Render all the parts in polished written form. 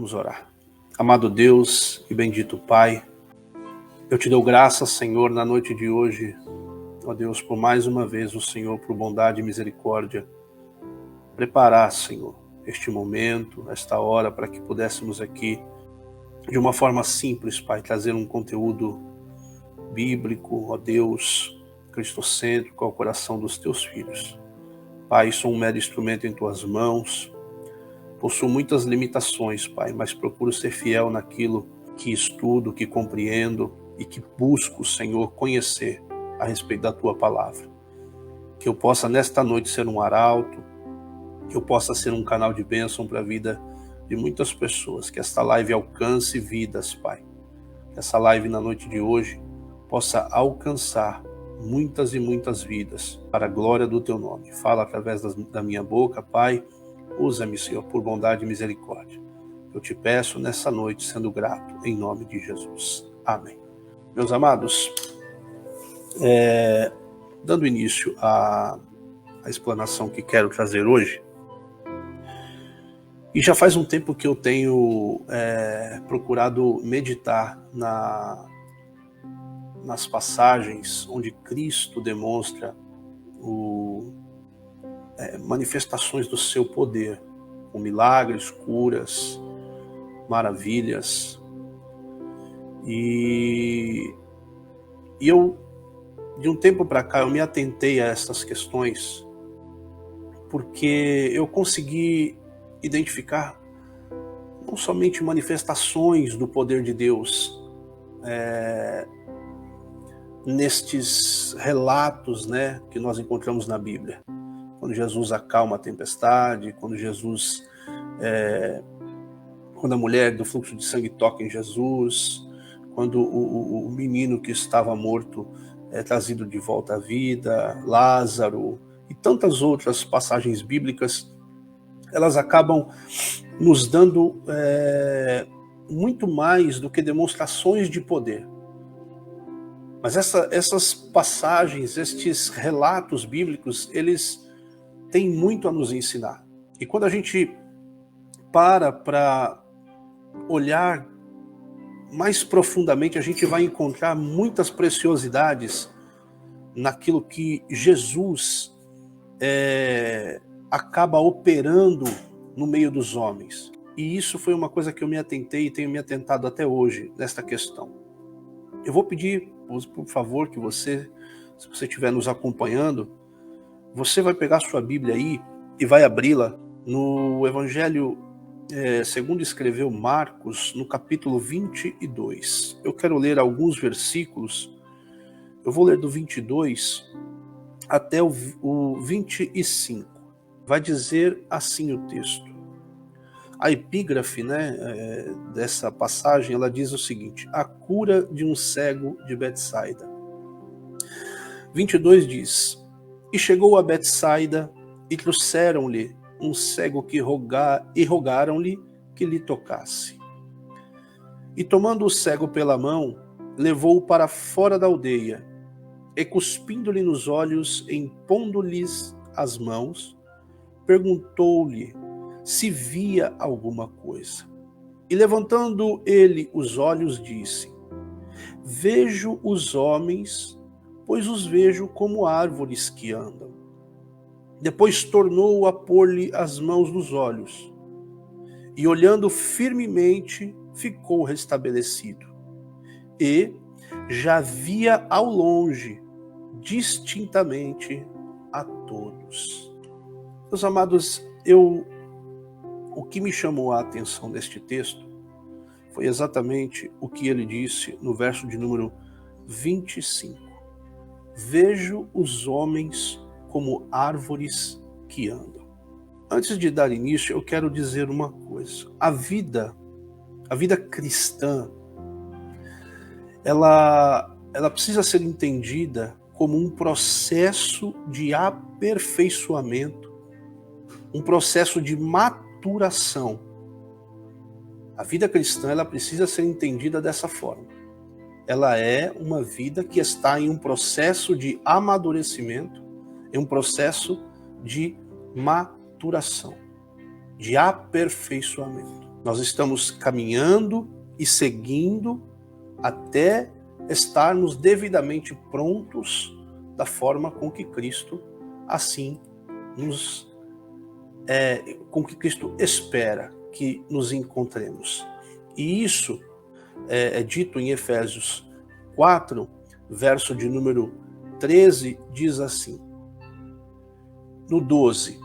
Vamos orar. Amado Deus e bendito Pai, eu te dou graças, Senhor, na noite de hoje, ó Deus, por mais uma vez o Senhor, por bondade e misericórdia, preparar, Senhor, este momento, esta hora, para que pudéssemos aqui, de uma forma simples, Pai, trazer um conteúdo bíblico, ó Deus, cristocêntrico ao coração dos teus filhos. Pai, sou um mero instrumento em tuas mãos, possuo muitas limitações, Pai, mas procuro ser fiel naquilo que estudo, que compreendo e que busco, Senhor, conhecer a respeito da tua palavra. Que eu possa nesta noite ser um arauto, que eu possa ser um canal de bênção para a vida de muitas pessoas, que esta live alcance vidas, Pai. Que essa live na noite de hoje possa alcançar muitas e muitas vidas para a glória do teu nome. Fala através da minha boca, Pai. Usa-me, Senhor, por bondade e misericórdia. Eu te peço nessa noite, sendo grato, em nome de Jesus. Amém. Meus amados, dando início à explanação que quero trazer hoje, e já faz um tempo que eu tenho procurado meditar nas passagens onde Cristo demonstra manifestações do seu poder, com milagres, curas, maravilhas. E eu, de um tempo para cá, eu me atentei a essas questões porque eu consegui identificar não somente manifestações do poder de Deus nestes relatos, que nós encontramos na Bíblia. Quando Jesus acalma a tempestade, quando a mulher do fluxo de sangue toca em Jesus, quando o menino que estava morto é trazido de volta à vida, Lázaro e tantas outras passagens bíblicas, elas acabam nos dando muito mais do que demonstrações de poder. Mas essas passagens, estes relatos bíblicos, eles têm muito a nos ensinar. E quando a gente para olhar mais profundamente, a gente vai encontrar muitas preciosidades naquilo que Jesus acaba operando no meio dos homens. E isso foi uma coisa que eu me atentei e tenho me atentado até hoje nesta questão. Eu vou pedir, por favor, que você, se você estiver nos acompanhando, você vai pegar sua Bíblia aí e vai abri-la no Evangelho segundo escreveu Marcos, no capítulo 22. Eu quero ler alguns versículos. Eu vou ler do 22 até o 25. Vai dizer assim o texto. A epígrafe dessa passagem, ela diz o seguinte: a cura de um cego de Betsaida. 22 diz: e chegou a Betsaida e trouxeram-lhe um cego e rogaram-lhe que lhe tocasse. E tomando o cego pela mão, levou-o para fora da aldeia, e cuspindo-lhe nos olhos, impondo-lhes as mãos, perguntou-lhe se via alguma coisa. E levantando ele os olhos, disse: vejo os homens, pois os vejo como árvores que andam. Depois tornou a pôr-lhe as mãos nos olhos, e olhando firmemente, ficou restabelecido. E já via ao longe, distintamente, a todos. Meus amados, o que me chamou a atenção neste texto foi exatamente o que ele disse no verso de número 25. Vejo os homens como árvores que andam. Antes de dar início, eu quero dizer uma coisa. A vida cristã, ela precisa ser entendida como um processo de aperfeiçoamento, um processo de maturação. A vida cristã, ela precisa ser entendida dessa forma. Ela é uma vida que está em um processo de amadurecimento, em um processo de maturação, de aperfeiçoamento. Nós estamos caminhando e seguindo até estarmos devidamente prontos da forma com que Cristo assim com que Cristo espera que nos encontremos. E isso é dito em Efésios 4, verso de número 13, diz assim, no 12,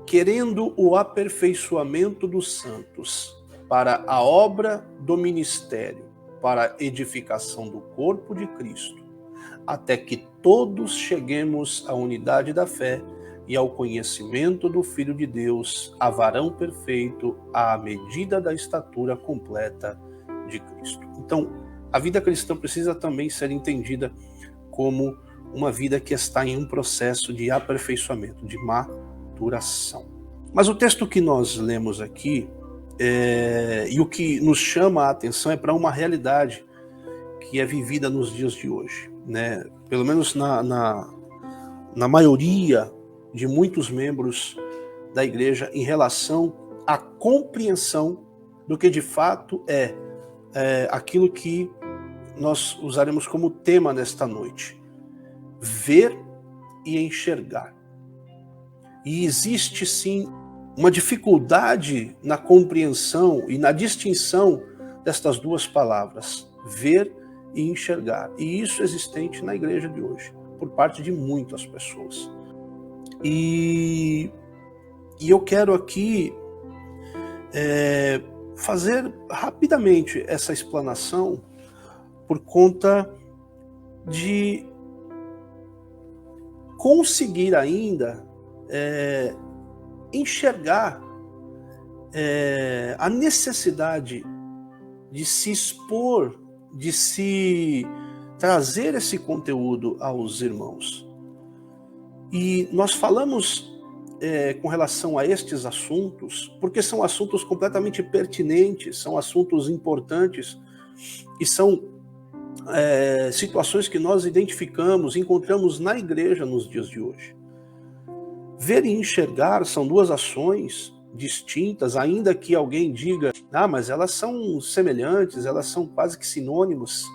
querendo o aperfeiçoamento dos santos para a obra do ministério, para a edificação do corpo de Cristo, até que todos cheguemos à unidade da fé e ao conhecimento do Filho de Deus, a varão perfeito, à medida da estatura completa de Cristo. Então, a vida cristã precisa também ser entendida como uma vida que está em um processo de aperfeiçoamento, de maturação. Mas o texto que nós lemos aqui, e o que nos chama a atenção é para uma realidade que é vivida nos dias de hoje, né? Pelo menos na maioria de muitos membros da igreja em relação à compreensão do que de fato é aquilo que nós usaremos como tema nesta noite. Ver e enxergar. E existe sim uma dificuldade na compreensão e na distinção destas duas palavras, ver e enxergar. E isso é existente na igreja de hoje, por parte de muitas pessoas. E eu quero aqui fazer rapidamente essa explanação por conta de conseguir ainda enxergar a necessidade de se expor, de se trazer esse conteúdo aos irmãos. E nós falamos com relação a estes assuntos, porque são assuntos completamente pertinentes, são assuntos importantes e são situações que nós identificamos, encontramos na igreja nos dias de hoje. Ver e enxergar são duas ações distintas, ainda que alguém diga, mas elas são semelhantes, elas são quase que sinônimos.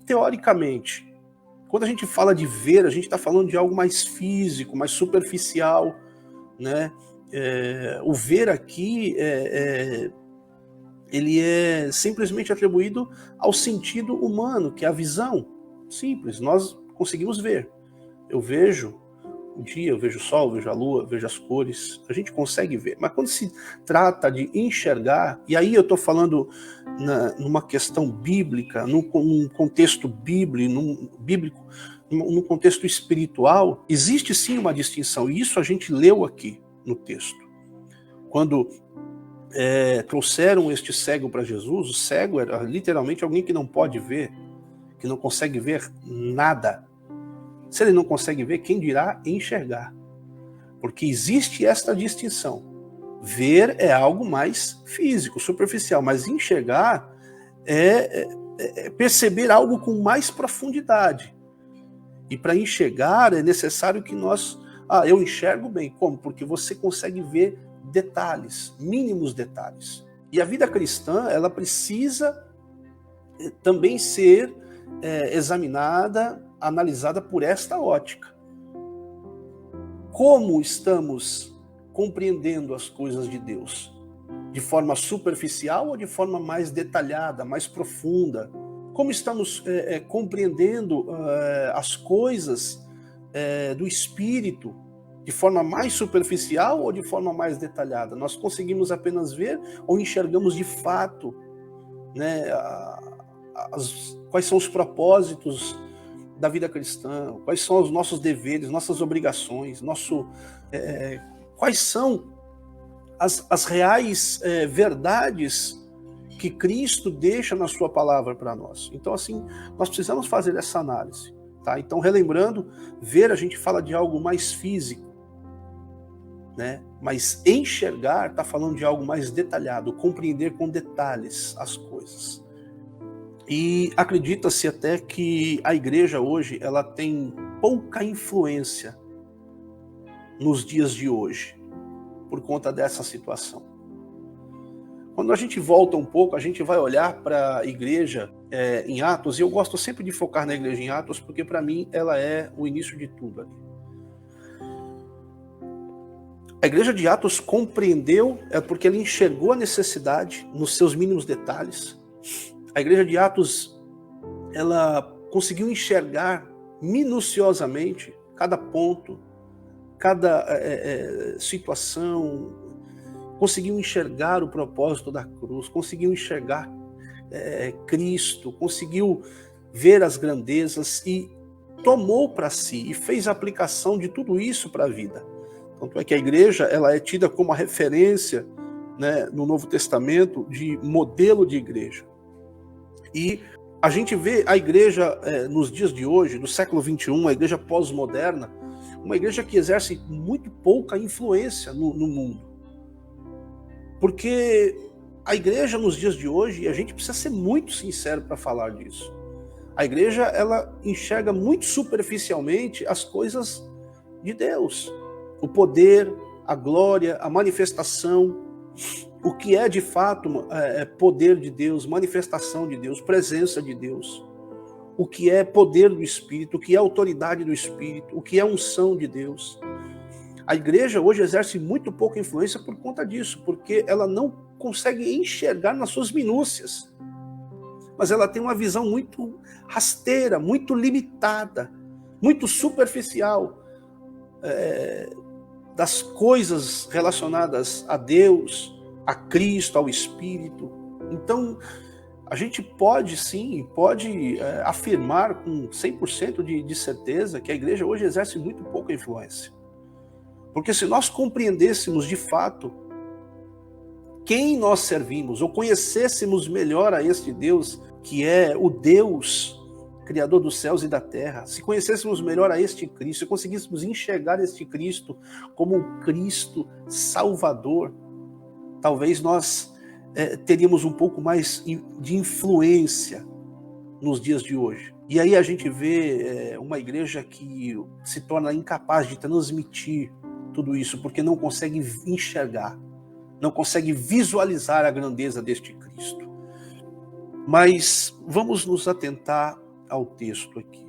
Teoricamente, quando a gente fala de ver, a gente está falando de algo mais físico, mais superficial, né? O ver aqui ele é simplesmente atribuído ao sentido humano, que é a visão. Simples, nós conseguimos ver. Eu vejo o dia, eu vejo o sol, eu vejo a lua, eu vejo as cores, a gente consegue ver. Mas quando se trata de enxergar, e aí eu estou falando numa questão bíblica, num contexto bíblico, num contexto espiritual, existe sim uma distinção, e isso a gente leu aqui no texto. Quando trouxeram este cego para Jesus, o cego era literalmente alguém que não pode ver, que não consegue ver nada. Se ele não consegue ver, quem dirá enxergar? Porque existe esta distinção. Ver é algo mais físico, superficial, mas enxergar é perceber algo com mais profundidade. E para enxergar é necessário que nós... eu enxergo bem. Como? Porque você consegue ver detalhes, mínimos detalhes. E a vida cristã, ela precisa também ser examinada, analisada por esta ótica. Como estamos compreendendo as coisas de Deus? De forma superficial ou de forma mais detalhada, mais profunda? Como estamos compreendendo as coisas do Espírito de forma mais superficial ou de forma mais detalhada? Nós conseguimos apenas ver ou enxergamos de fato, né, quais são os propósitos da vida cristã, quais são os nossos deveres, nossas obrigações, quais são as reais verdades que Cristo deixa na sua palavra para nós. Então, assim, nós precisamos fazer essa análise. Tá? Então, relembrando, ver, a gente fala de algo mais físico, né? Mas enxergar está falando de algo mais detalhado, compreender com detalhes as coisas. E acredita-se até que a igreja hoje ela tem pouca influência nos dias de hoje, por conta dessa situação. Quando a gente volta um pouco, a gente vai olhar para a igreja em Atos, e eu gosto sempre de focar na igreja em Atos, porque para mim ela é o início de tudo ali. A igreja de Atos compreendeu, porque ela enxergou a necessidade nos seus mínimos detalhes. A igreja de Atos, ela conseguiu enxergar minuciosamente cada ponto, cada situação, conseguiu enxergar o propósito da cruz, conseguiu enxergar Cristo, conseguiu ver as grandezas e tomou para si e fez a aplicação de tudo isso para a vida. Tanto é que a igreja ela é tida como a referência, né, no Novo Testamento de modelo de igreja. E a gente vê a igreja nos dias de hoje, do século XXI, a igreja pós-moderna, uma igreja que exerce muito pouca influência no mundo. Porque a igreja nos dias de hoje, e a gente precisa ser muito sincero para falar disso, a igreja ela enxerga muito superficialmente as coisas de Deus. O poder, a glória, a manifestação, o que é de fato poder de Deus, manifestação de Deus, presença de Deus, o que é poder do Espírito, o que é autoridade do Espírito, o que é unção de Deus. A igreja hoje exerce muito pouca influência por conta disso, porque ela não consegue enxergar nas suas minúcias, mas ela tem uma visão muito rasteira, muito limitada, muito superficial, das coisas relacionadas a Deus, a Cristo, ao Espírito. Então, a gente pode sim, afirmar com 100% de certeza que a igreja hoje exerce muito pouca influência. Porque se nós compreendêssemos de fato quem nós servimos, ou conhecêssemos melhor a este Deus, que é o Deus Criador dos céus e da terra, se conhecêssemos melhor a este Cristo, se conseguíssemos enxergar este Cristo como um Cristo Salvador, talvez nós teríamos um pouco mais de influência nos dias de hoje. E aí a gente vê uma igreja que se torna incapaz de transmitir tudo isso, porque não consegue enxergar, não consegue visualizar a grandeza deste Cristo. Mas vamos nos atentar ao texto aqui.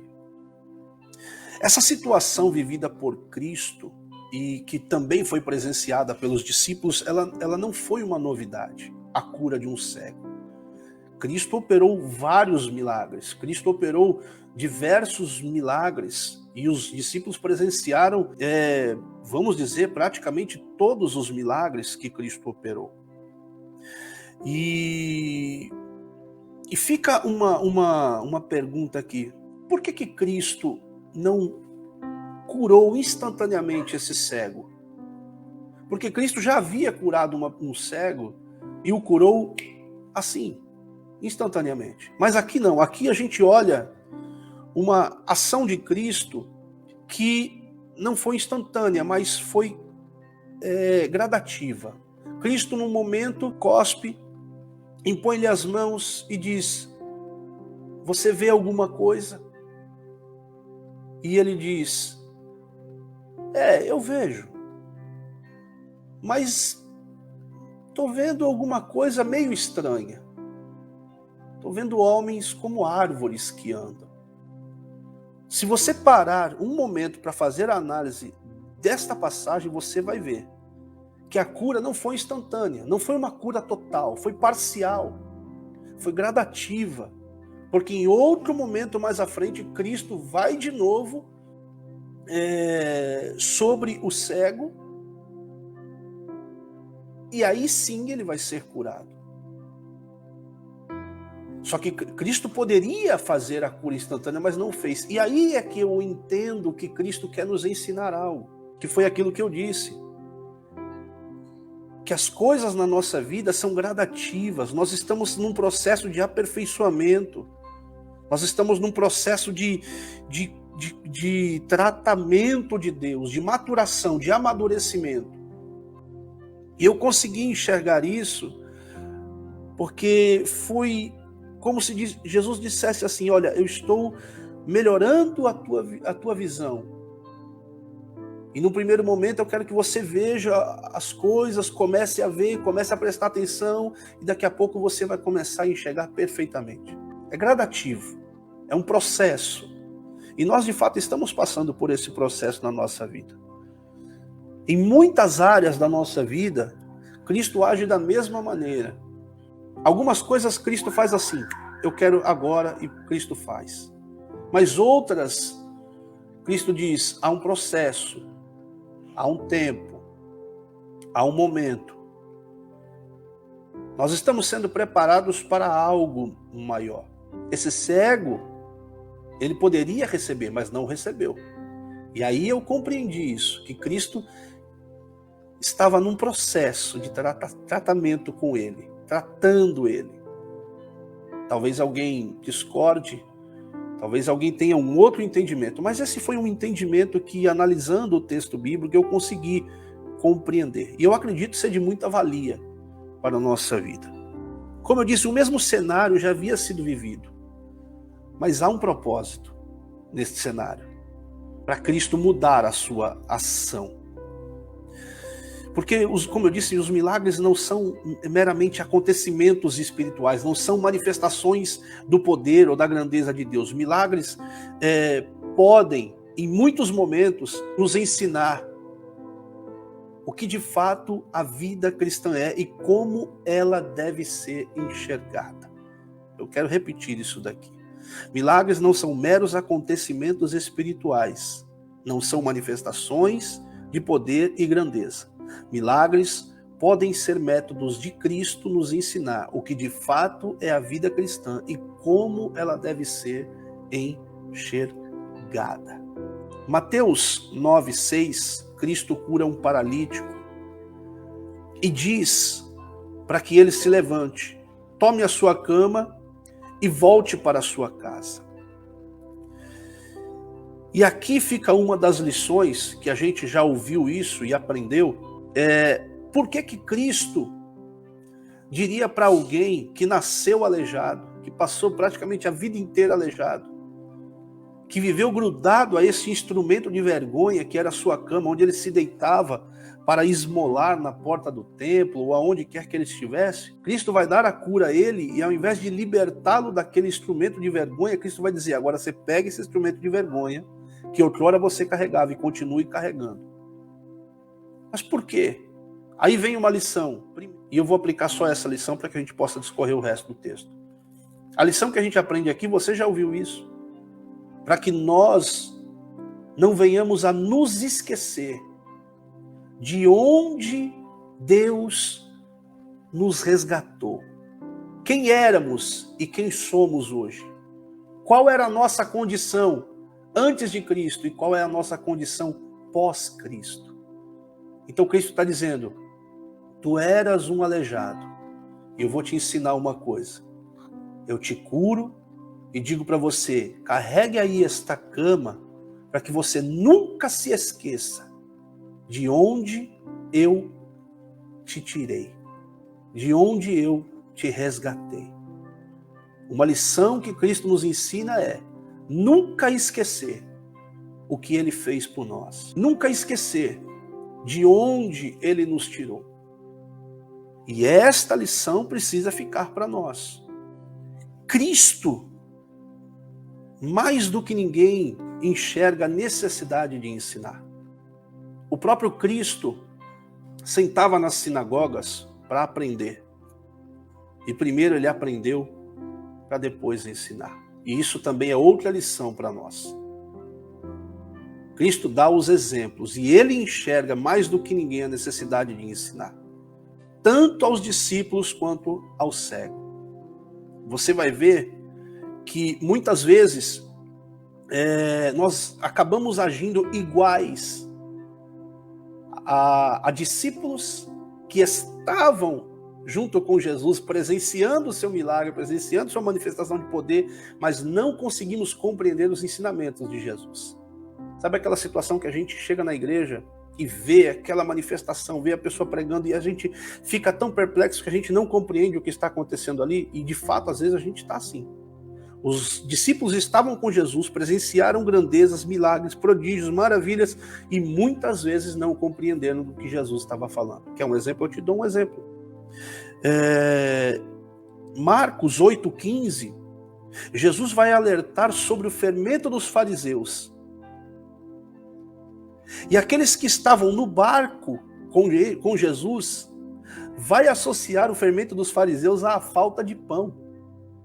Essa situação vivida por Cristo e que também foi presenciada pelos discípulos, ela não foi uma novidade, a cura de um cego. Cristo operou vários milagres, Cristo operou diversos milagres e os discípulos presenciaram, vamos dizer, praticamente todos os milagres que Cristo operou. E fica uma pergunta aqui: por que Cristo não curou instantaneamente esse cego? Porque Cristo já havia curado um cego e o curou assim, instantaneamente. Mas aqui não, aqui a gente olha uma ação de Cristo que não foi instantânea, mas foi gradativa. Cristo, num momento, cospe, impõe-lhe as mãos e diz: você vê alguma coisa? E ele diz: eu vejo, mas estou vendo alguma coisa meio estranha. Estou vendo homens como árvores que andam. Se você parar um momento para fazer a análise desta passagem, você vai ver que a cura não foi instantânea, não foi uma cura total, foi parcial, foi gradativa, porque em outro momento mais à frente, Cristo vai de novo sobre o cego, e aí sim ele vai ser curado. Só que Cristo poderia fazer a cura instantânea, mas não fez. E aí é que eu entendo que Cristo quer nos ensinar algo, que foi aquilo que eu disse. Que as coisas na nossa vida são gradativas, nós estamos num processo de aperfeiçoamento, nós estamos num processo de tratamento de Deus, de maturação, de amadurecimento. E eu consegui enxergar isso porque foi como se Jesus dissesse assim: olha, eu estou melhorando a tua visão. E no primeiro momento eu quero que você veja as coisas, comece a ver, comece a prestar atenção, e daqui a pouco você vai começar a enxergar perfeitamente. É gradativo, é um processo. E nós de fato estamos passando por esse processo na nossa vida. Em muitas áreas da nossa vida, Cristo age da mesma maneira. Algumas coisas Cristo faz assim, eu quero agora, e Cristo faz. Mas outras, Cristo diz, há um processo, há um tempo, há um momento. Nós estamos sendo preparados para algo maior. Esse cego, ele poderia receber, mas não recebeu. E aí eu compreendi isso, que Cristo estava num processo de tratamento com ele, tratando ele. Talvez alguém discorde, talvez alguém tenha um outro entendimento, mas esse foi um entendimento que, analisando o texto bíblico, eu consegui compreender. E eu acredito ser de muita valia para a nossa vida. Como eu disse, o mesmo cenário já havia sido vivido, mas há um propósito nesse cenário, para Cristo mudar a sua ação. Porque, como eu disse, os milagres não são meramente acontecimentos espirituais, não são manifestações do poder ou da grandeza de Deus. Milagres podem, em muitos momentos, nos ensinar o que de fato a vida cristã é e como ela deve ser enxergada. Eu quero repetir isso daqui. Milagres não são meros acontecimentos espirituais, não são manifestações de poder e grandeza. Milagres podem ser métodos de Cristo nos ensinar o que de fato é a vida cristã e como ela deve ser enxergada. Mateus 9,6, Cristo cura um paralítico e diz para que ele se levante, tome a sua cama e volte para a sua casa. E aqui fica uma das lições que a gente já ouviu isso e aprendeu. Por que Cristo diria para alguém que nasceu aleijado, que passou praticamente a vida inteira aleijado, que viveu grudado a esse instrumento de vergonha que era a sua cama, onde ele se deitava para esmolar na porta do templo ou aonde quer que ele estivesse? Cristo vai dar a cura a ele e, ao invés de libertá-lo daquele instrumento de vergonha, Cristo vai dizer, agora você pega esse instrumento de vergonha que outrora você carregava e continue carregando. Mas por quê? Aí vem uma lição, e eu vou aplicar só essa lição para que a gente possa discorrer o resto do texto. A lição que a gente aprende aqui, você já ouviu isso, para que nós não venhamos a nos esquecer de onde Deus nos resgatou. Quem éramos e quem somos hoje? Qual era a nossa condição antes de Cristo e qual é a nossa condição pós-Cristo? Então Cristo está dizendo, tu eras um aleijado, e eu vou te ensinar uma coisa. Eu te curo e digo para você, carregue aí esta cama, para que você nunca se esqueça de onde eu te tirei, de onde eu te resgatei. Uma lição que Cristo nos ensina é nunca esquecer o que ele fez por nós, nunca esquecer de onde ele nos tirou. E esta lição precisa ficar para nós. Cristo, mais do que ninguém, enxerga a necessidade de ensinar. O próprio Cristo sentava nas sinagogas para aprender. E primeiro ele aprendeu para depois ensinar. E isso também é outra lição para nós. Cristo dá os exemplos e ele enxerga mais do que ninguém a necessidade de ensinar, tanto aos discípulos quanto ao cego. Você vai ver que muitas vezes nós acabamos agindo iguais a discípulos que estavam junto com Jesus, presenciando o seu milagre, presenciando sua manifestação de poder, mas não conseguimos compreender os ensinamentos de Jesus. Sabe aquela situação que a gente chega na igreja e vê aquela manifestação, vê a pessoa pregando e a gente fica tão perplexo que a gente não compreende o que está acontecendo ali? E de fato, às vezes a gente está assim. Os discípulos estavam com Jesus, presenciaram grandezas, milagres, prodígios, maravilhas e muitas vezes não compreenderam do que Jesus estava falando. Quer um exemplo? Eu te dou um exemplo. Marcos 8,15, Jesus vai alertar sobre o fermento dos fariseus. E aqueles que estavam no barco com Jesus vai associar o fermento dos fariseus à falta de pão.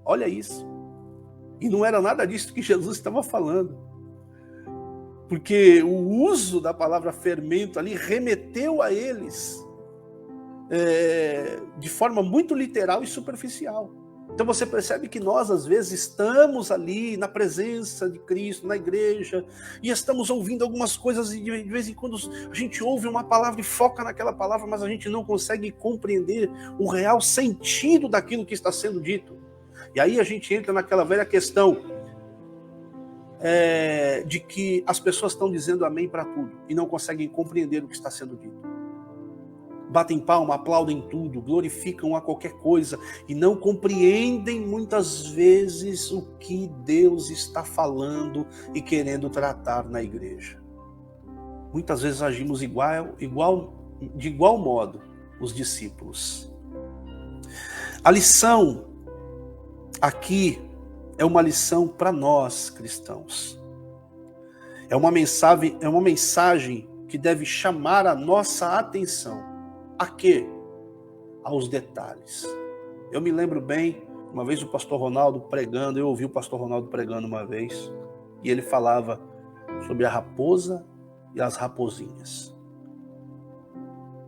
Olha isso. E não era nada disso que Jesus estava falando. Porque o uso da palavra fermento ali remeteu a eles de forma muito literal e superficial. Então você percebe que nós, às vezes, estamos ali na presença de Cristo, na igreja, e estamos ouvindo algumas coisas e de vez em quando a gente ouve uma palavra e foca naquela palavra, mas a gente não consegue compreender o real sentido daquilo que está sendo dito. E aí a gente entra naquela velha questão de que as pessoas estão dizendo amém para tudo e não conseguem compreender o que está sendo dito. Batem palma, aplaudem tudo, glorificam a qualquer coisa e não compreendem muitas vezes o que Deus está falando e querendo tratar na igreja. Muitas vezes agimos de igual modo os discípulos. A lição aqui é uma lição para nós cristãos. É uma mensagem que deve chamar a nossa atenção. A quê? Aos detalhes. Eu me lembro bem, uma vez o pastor Ronaldo pregando, eu ouvi o pastor Ronaldo pregando uma vez, e ele falava sobre a raposa e as raposinhas.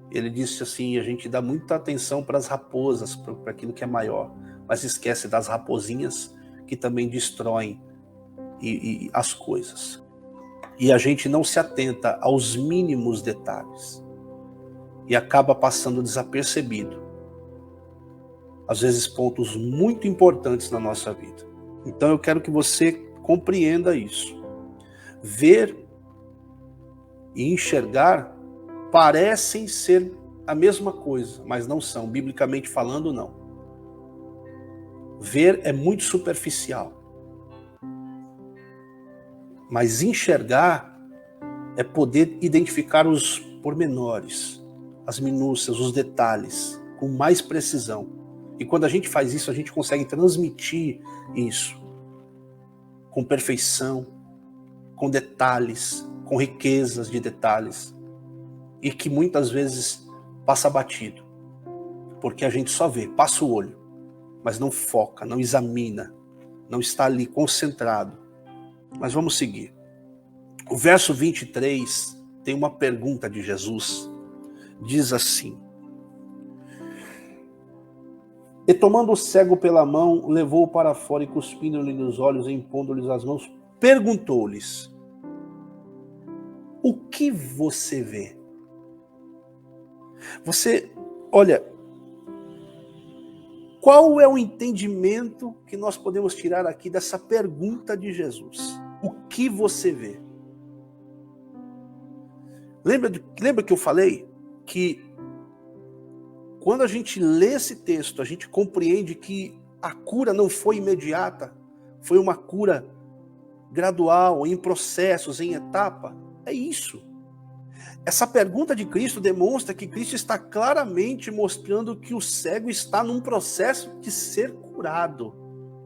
Ele disse assim, a gente dá muita atenção para as raposas, para aquilo que é maior, mas esquece das raposinhas que também destroem as coisas. E a gente não se atenta aos mínimos detalhes. E acaba passando desapercebido. Às vezes pontos muito importantes na nossa vida. Então eu quero que você compreenda isso. Ver e enxergar parecem ser a mesma coisa, mas não são, biblicamente falando, não. Ver é muito superficial. Mas enxergar é poder identificar os pormenores, as minúcias, os detalhes, com mais precisão. E quando a gente faz isso, a gente consegue transmitir isso com perfeição, com detalhes, com riquezas de detalhes, e que muitas vezes passa batido, porque a gente só vê, passa o olho, mas não foca, não examina, não está ali concentrado. Mas vamos seguir. O verso 23 tem uma pergunta de Jesus. Diz assim: e tomando o cego pela mão, levou-o para fora e cuspindo-lhe nos olhos e impondo-lhes as mãos, perguntou-lhes: o que você vê? Olha, qual é o entendimento que nós podemos tirar aqui dessa pergunta de Jesus? O que você vê? Lembra que eu falei que quando a gente lê esse texto, a gente compreende que a cura não foi imediata, foi uma cura gradual, em processos, em etapa. É isso. Essa pergunta de Cristo demonstra que Cristo está claramente mostrando que o cego está num processo de ser curado.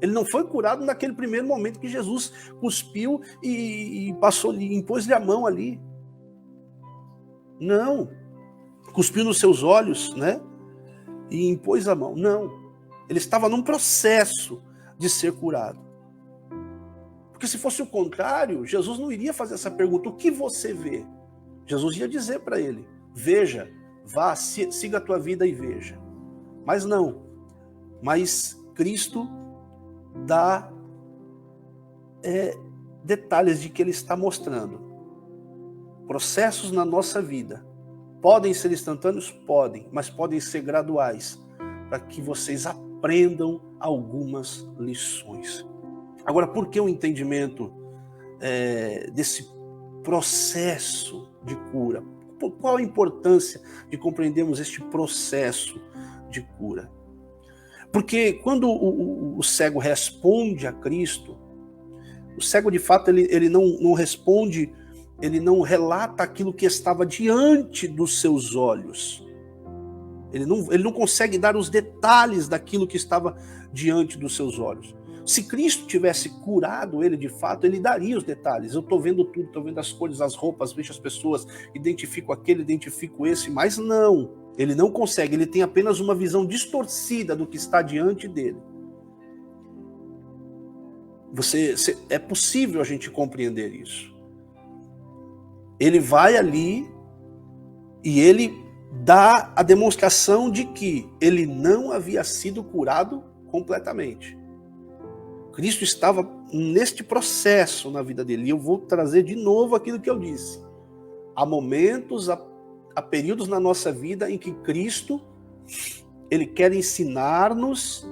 Ele não foi curado naquele primeiro momento que Jesus cuspiu e impôs-lhe a mão ali. Não. Cuspiu nos seus olhos, né? E impôs a mão. Não. Ele estava num processo de ser curado. Porque se fosse o contrário, Jesus não iria fazer essa pergunta: o que você vê? Jesus ia dizer para ele: veja, vá, siga a tua vida e veja. Mas não. Mas Cristo dá detalhes de que ele está mostrando. Processos na nossa vida podem ser instantâneos? Podem, mas podem ser graduais, para que vocês aprendam algumas lições. Agora, por que o entendimento desse processo de cura? Qual a importância de compreendermos este processo de cura? Porque quando o cego responde a Cristo, o cego de fato ele não responde, ele não relata aquilo que estava diante dos seus olhos. Ele não consegue dar os detalhes daquilo que estava diante dos seus olhos. Se Cristo tivesse curado ele de fato, ele daria os detalhes. Eu estou vendo tudo, estou vendo as cores, as roupas, vejo as pessoas, identifico aquele, identifico esse, mas não. Ele não consegue, ele tem apenas uma visão distorcida do que está diante dele. É possível a gente compreender isso. Ele vai ali e ele dá a demonstração de que ele não havia sido curado completamente. Cristo estava neste processo na vida dele. E eu vou trazer de novo aquilo que eu disse. Há momentos, há períodos na nossa vida em que Cristo, ele quer ensinar-nos,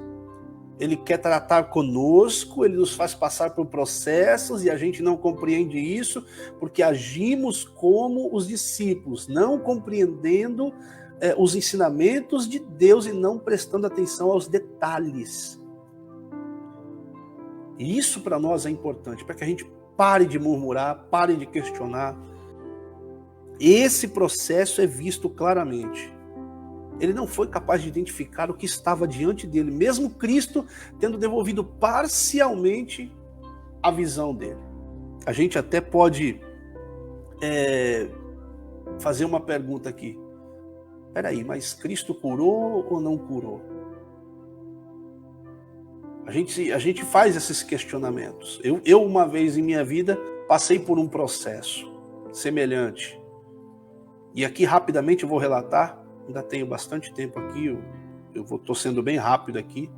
ele quer tratar conosco, ele nos faz passar por processos e a gente não compreende isso porque agimos como os discípulos, não compreendendo os ensinamentos de Deus e não prestando atenção aos detalhes. E isso para nós é importante, para que a gente pare de murmurar, pare de questionar. Esse processo é visto claramente. Ele não foi capaz de identificar o que estava diante dele, mesmo Cristo tendo devolvido parcialmente a visão dele. A gente até pode fazer uma pergunta aqui. Peraí, mas Cristo curou ou não curou? A gente faz esses questionamentos. Eu, uma vez em minha vida, passei por um processo semelhante. E aqui, rapidamente, eu vou relatar. Ainda tenho bastante tempo aqui, eu estou sendo bem rápido aqui.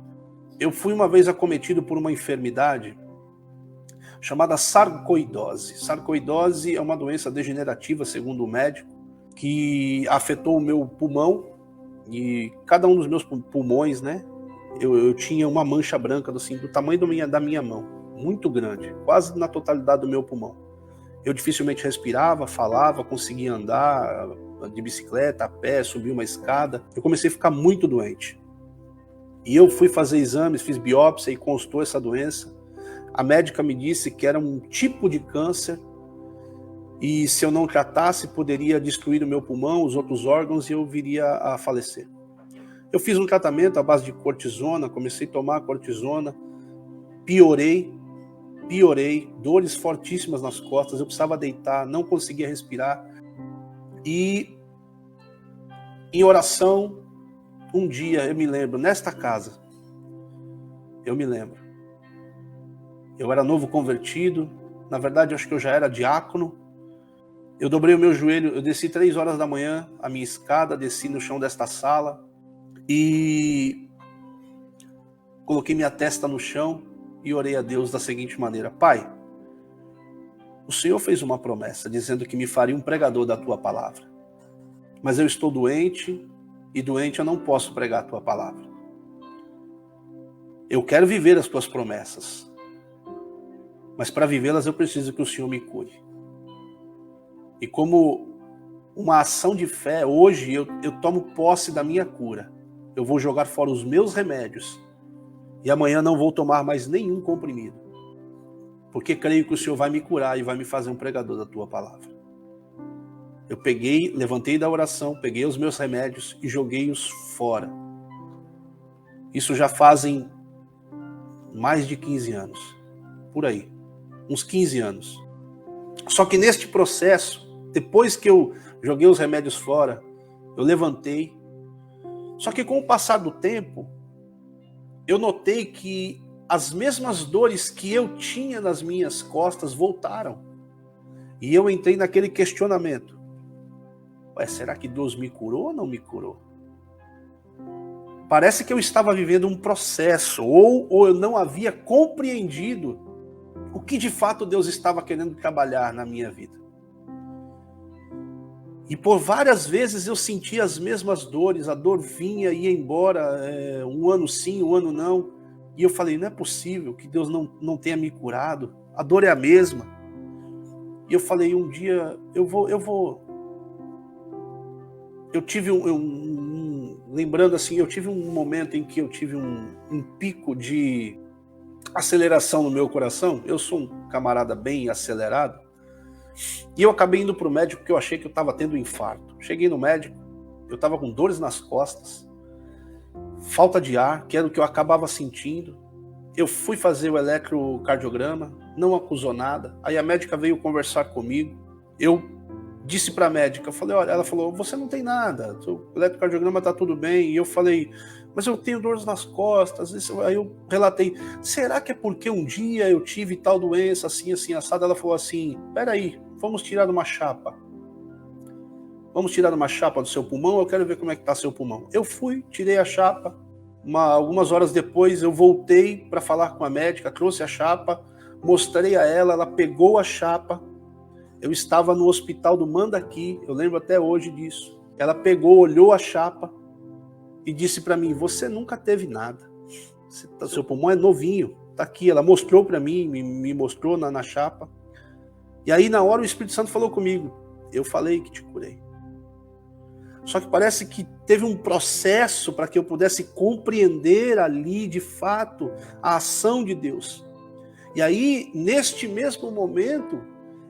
Eu fui uma vez acometido por uma enfermidade chamada sarcoidose. Sarcoidose é uma doença degenerativa, segundo o médico, que afetou o meu pulmão. E cada um dos meus pulmões, né? Eu tinha uma mancha branca assim, do tamanho da minha mão, muito grande, quase na totalidade do meu pulmão. Eu dificilmente respirava, falava, conseguia andar de bicicleta, a pé, subir uma escada. Eu comecei a ficar muito doente. E eu fui fazer exames, fiz biópsia e constou essa doença. A médica me disse que era um tipo de câncer e se eu não tratasse poderia destruir o meu pulmão, os outros órgãos e eu viria a falecer. Eu fiz um tratamento à base de cortisona, comecei a tomar cortisona, piorei, dores fortíssimas nas costas, eu precisava deitar, não conseguia respirar. E em oração, um dia eu me lembro, nesta casa, eu me lembro, eu era novo convertido, na verdade acho que eu já era diácono, eu dobrei o meu joelho, eu desci 3 horas da manhã, a minha escada, desci no chão desta sala, e coloquei minha testa no chão e orei a Deus da seguinte maneira: Pai, o Senhor fez uma promessa dizendo que me faria um pregador da tua palavra, mas eu estou doente e doente eu não posso pregar a tua palavra. Eu quero viver as tuas promessas, mas para vivê-las eu preciso que o Senhor me cure. E como uma ação de fé, hoje eu tomo posse da minha cura. Eu vou jogar fora os meus remédios e amanhã não vou tomar mais nenhum comprimido, porque creio que o Senhor vai me curar e vai me fazer um pregador da tua palavra. Eu levantei da oração, peguei os meus remédios e joguei-os fora. Isso já fazem mais de 15 anos, por aí, uns 15 anos. Só que neste processo, depois que eu joguei os remédios fora, eu levantei. Só que com o passar do tempo, eu notei que as mesmas dores que eu tinha nas minhas costas voltaram. E eu entrei naquele questionamento. Será que Deus me curou ou não me curou? Parece que eu estava vivendo um processo, ou eu não havia compreendido o que de fato Deus estava querendo trabalhar na minha vida. E por várias vezes eu sentia as mesmas dores, a dor vinha e ia embora, um ano sim, um ano não. E eu falei, não é possível que Deus não tenha me curado, a dor é a mesma. E eu falei, um dia eu tive lembrando assim, eu tive um momento em que eu tive um pico de aceleração no meu coração. Eu sou um camarada bem acelerado. E eu acabei indo para o médico porque eu achei que eu estava tendo um infarto. Cheguei no médico, eu estava com dores nas costas, falta de ar, que era o que eu acabava sentindo. Eu fui fazer o eletrocardiograma, não acusou nada. Aí a médica veio conversar comigo. Eu disse para a médica, eu falei, olha, ela falou, você não tem nada, o eletrocardiograma está tudo bem. E eu falei, mas eu tenho dores nas costas. Aí eu relatei, será que é porque um dia eu tive tal doença, assim, assim, assada? Ela falou assim, peraí, vamos tirar uma chapa. Vamos tirar uma chapa do seu pulmão, eu quero ver como é que está seu pulmão. Eu fui, tirei a chapa, algumas horas depois eu voltei para falar com a médica, trouxe a chapa, mostrei a ela, ela pegou a chapa. Eu estava no hospital do Mandaqui, eu lembro até hoje disso. Ela pegou, olhou a chapa e disse para mim, você nunca teve nada. Seu pulmão é novinho, tá aqui. Ela mostrou para mim, me mostrou na chapa. E aí na hora o Espírito Santo falou comigo, eu falei que te curei. Só que parece que teve um processo para que eu pudesse compreender ali, de fato, a ação de Deus. E aí, neste mesmo momento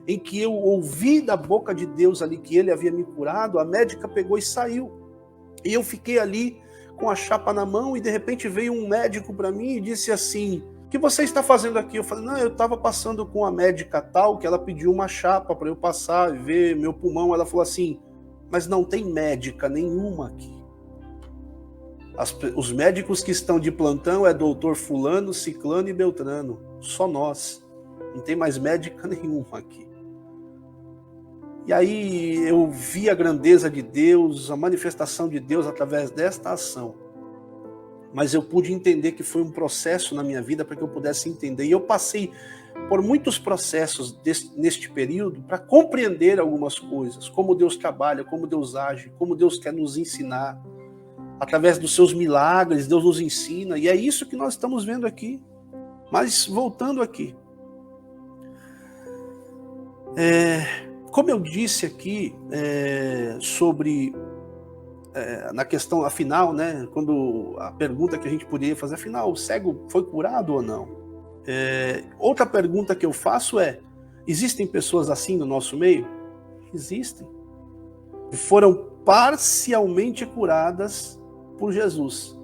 em que eu ouvi da boca de Deus ali que ele havia me curado, a médica pegou e saiu. E eu fiquei ali com a chapa na mão e de repente veio um médico para mim e disse assim, o que você está fazendo aqui? Eu falei, não, eu estava passando com a médica tal, que ela pediu uma chapa para eu passar e ver meu pulmão. Ela falou assim, mas não tem médica nenhuma aqui. Os médicos que estão de plantão é doutor fulano, ciclano e beltrano. Só nós. Não tem mais médica nenhuma aqui. E aí eu vi a grandeza de Deus, a manifestação de Deus através desta ação. Mas eu pude entender que foi um processo na minha vida para que eu pudesse entender. E eu passei por muitos processos neste período para compreender algumas coisas, como Deus trabalha, como Deus age, como Deus quer nos ensinar. Através dos seus milagres, Deus nos ensina, e é isso que nós estamos vendo aqui. Mas voltando aqui, como eu disse aqui sobre na questão afinal, né, quando a pergunta que a gente poderia fazer, afinal, o cego foi curado ou não? Outra pergunta que eu faço é, existem pessoas assim no nosso meio? Existem. Foram parcialmente curadas por Jesus.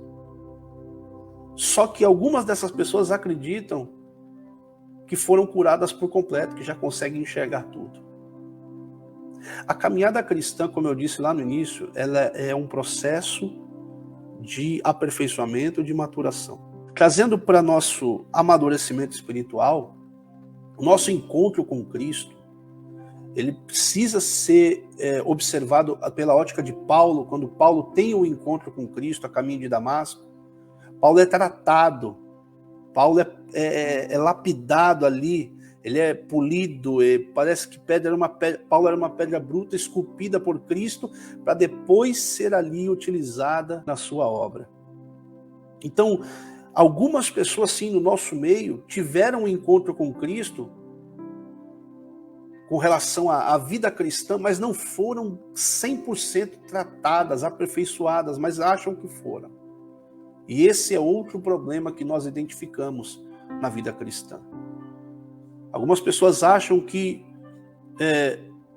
Só que algumas dessas pessoas acreditam que foram curadas por completo, que já conseguem enxergar tudo. A caminhada cristã, como eu disse lá no início, ela é um processo de aperfeiçoamento, de maturação. Trazendo para nosso amadurecimento espiritual, o nosso encontro com Cristo, ele precisa ser observado pela ótica de Paulo. Quando Paulo tem um encontro com Cristo a caminho de Damasco, Paulo é tratado, Paulo é lapidado ali, ele é polido, parece que Paulo era uma pedra bruta esculpida por Cristo para depois ser ali utilizada na sua obra. Então, algumas pessoas sim no nosso meio tiveram um encontro com Cristo com relação à vida cristã, mas não foram 100% tratadas, aperfeiçoadas, mas acham que foram. E esse é outro problema que nós identificamos na vida cristã. Algumas pessoas acham que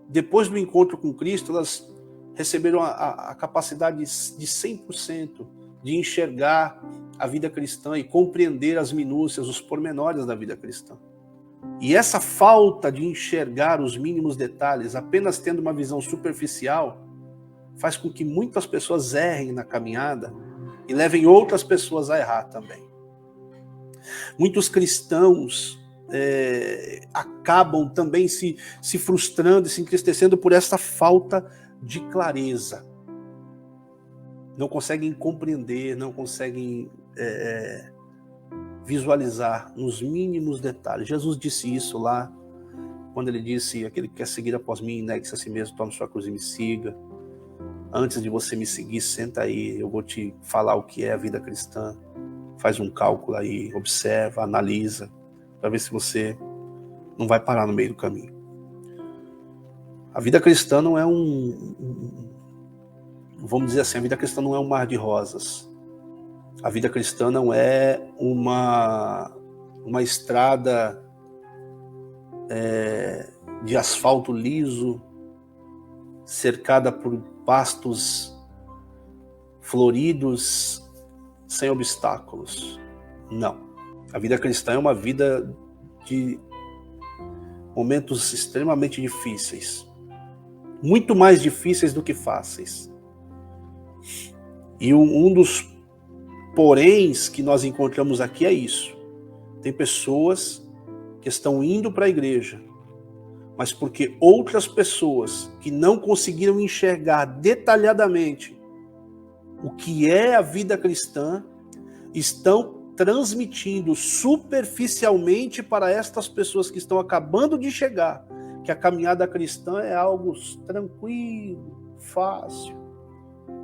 depois do encontro com Cristo, elas receberam a capacidade de 100% de enxergar a vida cristã e compreender as minúcias, os pormenores da vida cristã. E essa falta de enxergar os mínimos detalhes, apenas tendo uma visão superficial, faz com que muitas pessoas errem na caminhada e levem outras pessoas a errar também. Muitos cristãos acabam também se frustrando e se entristecendo por essa falta de clareza. Não conseguem compreender, não conseguem visualizar nos mínimos detalhes. Jesus disse isso lá, quando ele disse, aquele que quer seguir após mim, negue-se a si mesmo, tome sua cruz e me siga. Antes de você me seguir, senta aí, eu vou te falar o que é a vida cristã. Faz um cálculo aí, observa, analisa, para ver se você não vai parar no meio do caminho. A vida cristã não é vamos dizer assim, a vida cristã não é um mar de rosas. A vida cristã não é uma estrada de asfalto liso, cercada por pastos floridos, sem obstáculos. Não. A vida cristã é uma vida de momentos extremamente difíceis. Muito mais difíceis do que fáceis. E um dos poréns que nós encontramos aqui é isso. Tem pessoas que estão indo para a igreja, mas porque outras pessoas que não conseguiram enxergar detalhadamente o que é a vida cristã, estão transmitindo superficialmente para estas pessoas que estão acabando de chegar, que a caminhada cristã é algo tranquilo, fácil.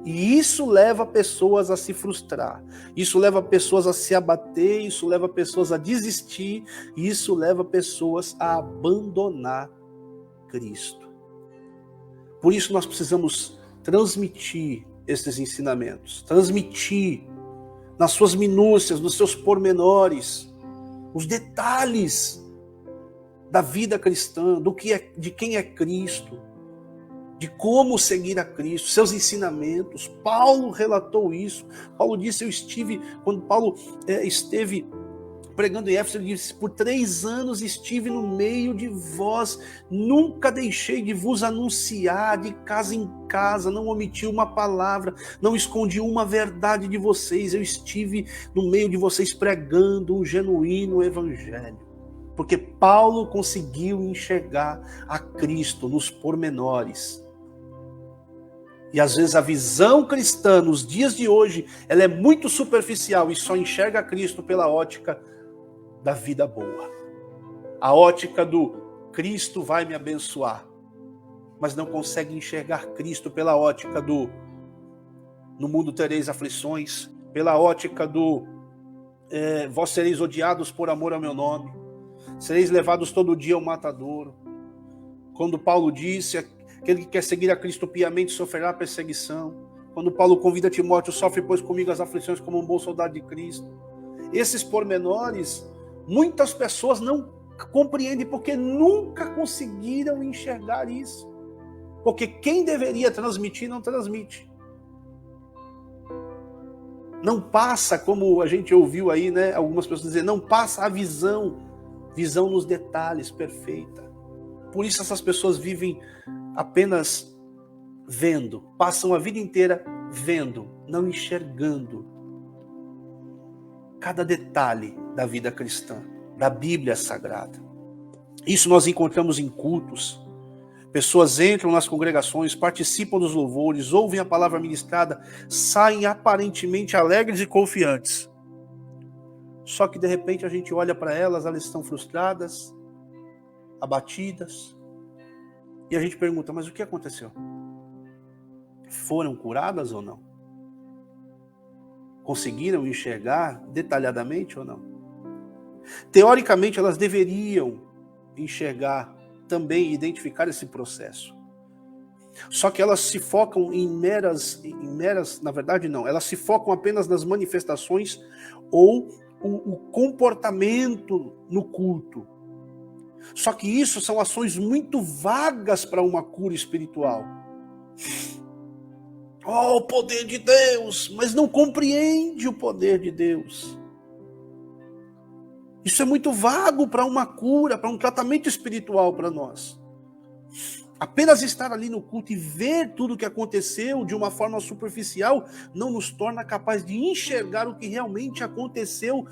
E isso leva pessoas a se frustrar, isso leva pessoas a se abater, isso leva pessoas a desistir, isso leva pessoas a abandonar Cristo. Por isso nós precisamos transmitir esses ensinamentos, transmitir nas suas minúcias, nos seus pormenores, os detalhes da vida cristã, de quem é Cristo, de como seguir a Cristo, seus ensinamentos. Paulo relatou isso. Paulo disse, quando Paulo esteve pregando em Éfeso, ele disse, por 3 anos estive no meio de vós, nunca deixei de vos anunciar de casa em casa, não omiti uma palavra, não escondi uma verdade de vocês, eu estive no meio de vocês pregando um genuíno evangelho. Porque Paulo conseguiu enxergar a Cristo nos pormenores. E às vezes a visão cristã nos dias de hoje, ela é muito superficial e só enxerga Cristo pela ótica da vida boa. A ótica do Cristo vai me abençoar. Mas não consegue enxergar Cristo pela ótica do no mundo tereis aflições, pela ótica do vós sereis odiados por amor ao meu nome, sereis levados todo dia ao matadouro. Quando Paulo disse, aquele que quer seguir a Cristo piamente sofrerá perseguição. Quando Paulo convida Timóteo, sofre pois comigo as aflições como um bom soldado de Cristo. Esses pormenores, muitas pessoas não compreendem porque nunca conseguiram enxergar isso. Porque quem deveria transmitir, não transmite. Não passa, como a gente ouviu aí, né, algumas pessoas dizer, não passa a visão nos detalhes perfeita. Por isso essas pessoas vivem apenas vendo, passam a vida inteira vendo, não enxergando cada detalhe da vida cristã, da Bíblia Sagrada. Isso nós encontramos em cultos. Pessoas entram nas congregações, participam dos louvores, ouvem a palavra ministrada, saem aparentemente alegres e confiantes. Só que de repente a gente olha para elas estão frustradas, abatidas. E a gente pergunta, mas o que aconteceu? Foram curadas ou não? Conseguiram enxergar detalhadamente ou não? Teoricamente elas deveriam enxergar também, identificar esse processo. Só que elas se focam em meras, na verdade não, elas se focam apenas nas manifestações ou o comportamento no culto. Só que isso são ações muito vagas para uma cura espiritual. Oh, o poder de Deus, mas não compreende o poder de Deus. Isso é muito vago para uma cura, para um tratamento espiritual para nós. Apenas estar ali no culto e ver tudo o que aconteceu de uma forma superficial não nos torna capaz de enxergar o que realmente aconteceu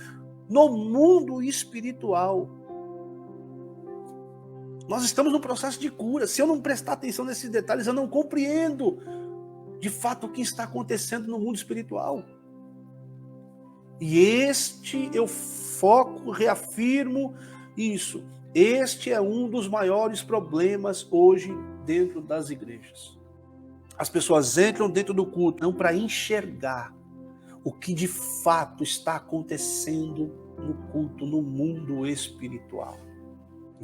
no mundo espiritual. Nós estamos num processo de cura. Se eu não prestar atenção nesses detalhes, eu não compreendo de fato o que está acontecendo no mundo espiritual. E eu foco, reafirmo isso. Este é um dos maiores problemas hoje dentro das igrejas. As pessoas entram dentro do culto não para enxergar o que de fato está acontecendo no culto, no mundo espiritual.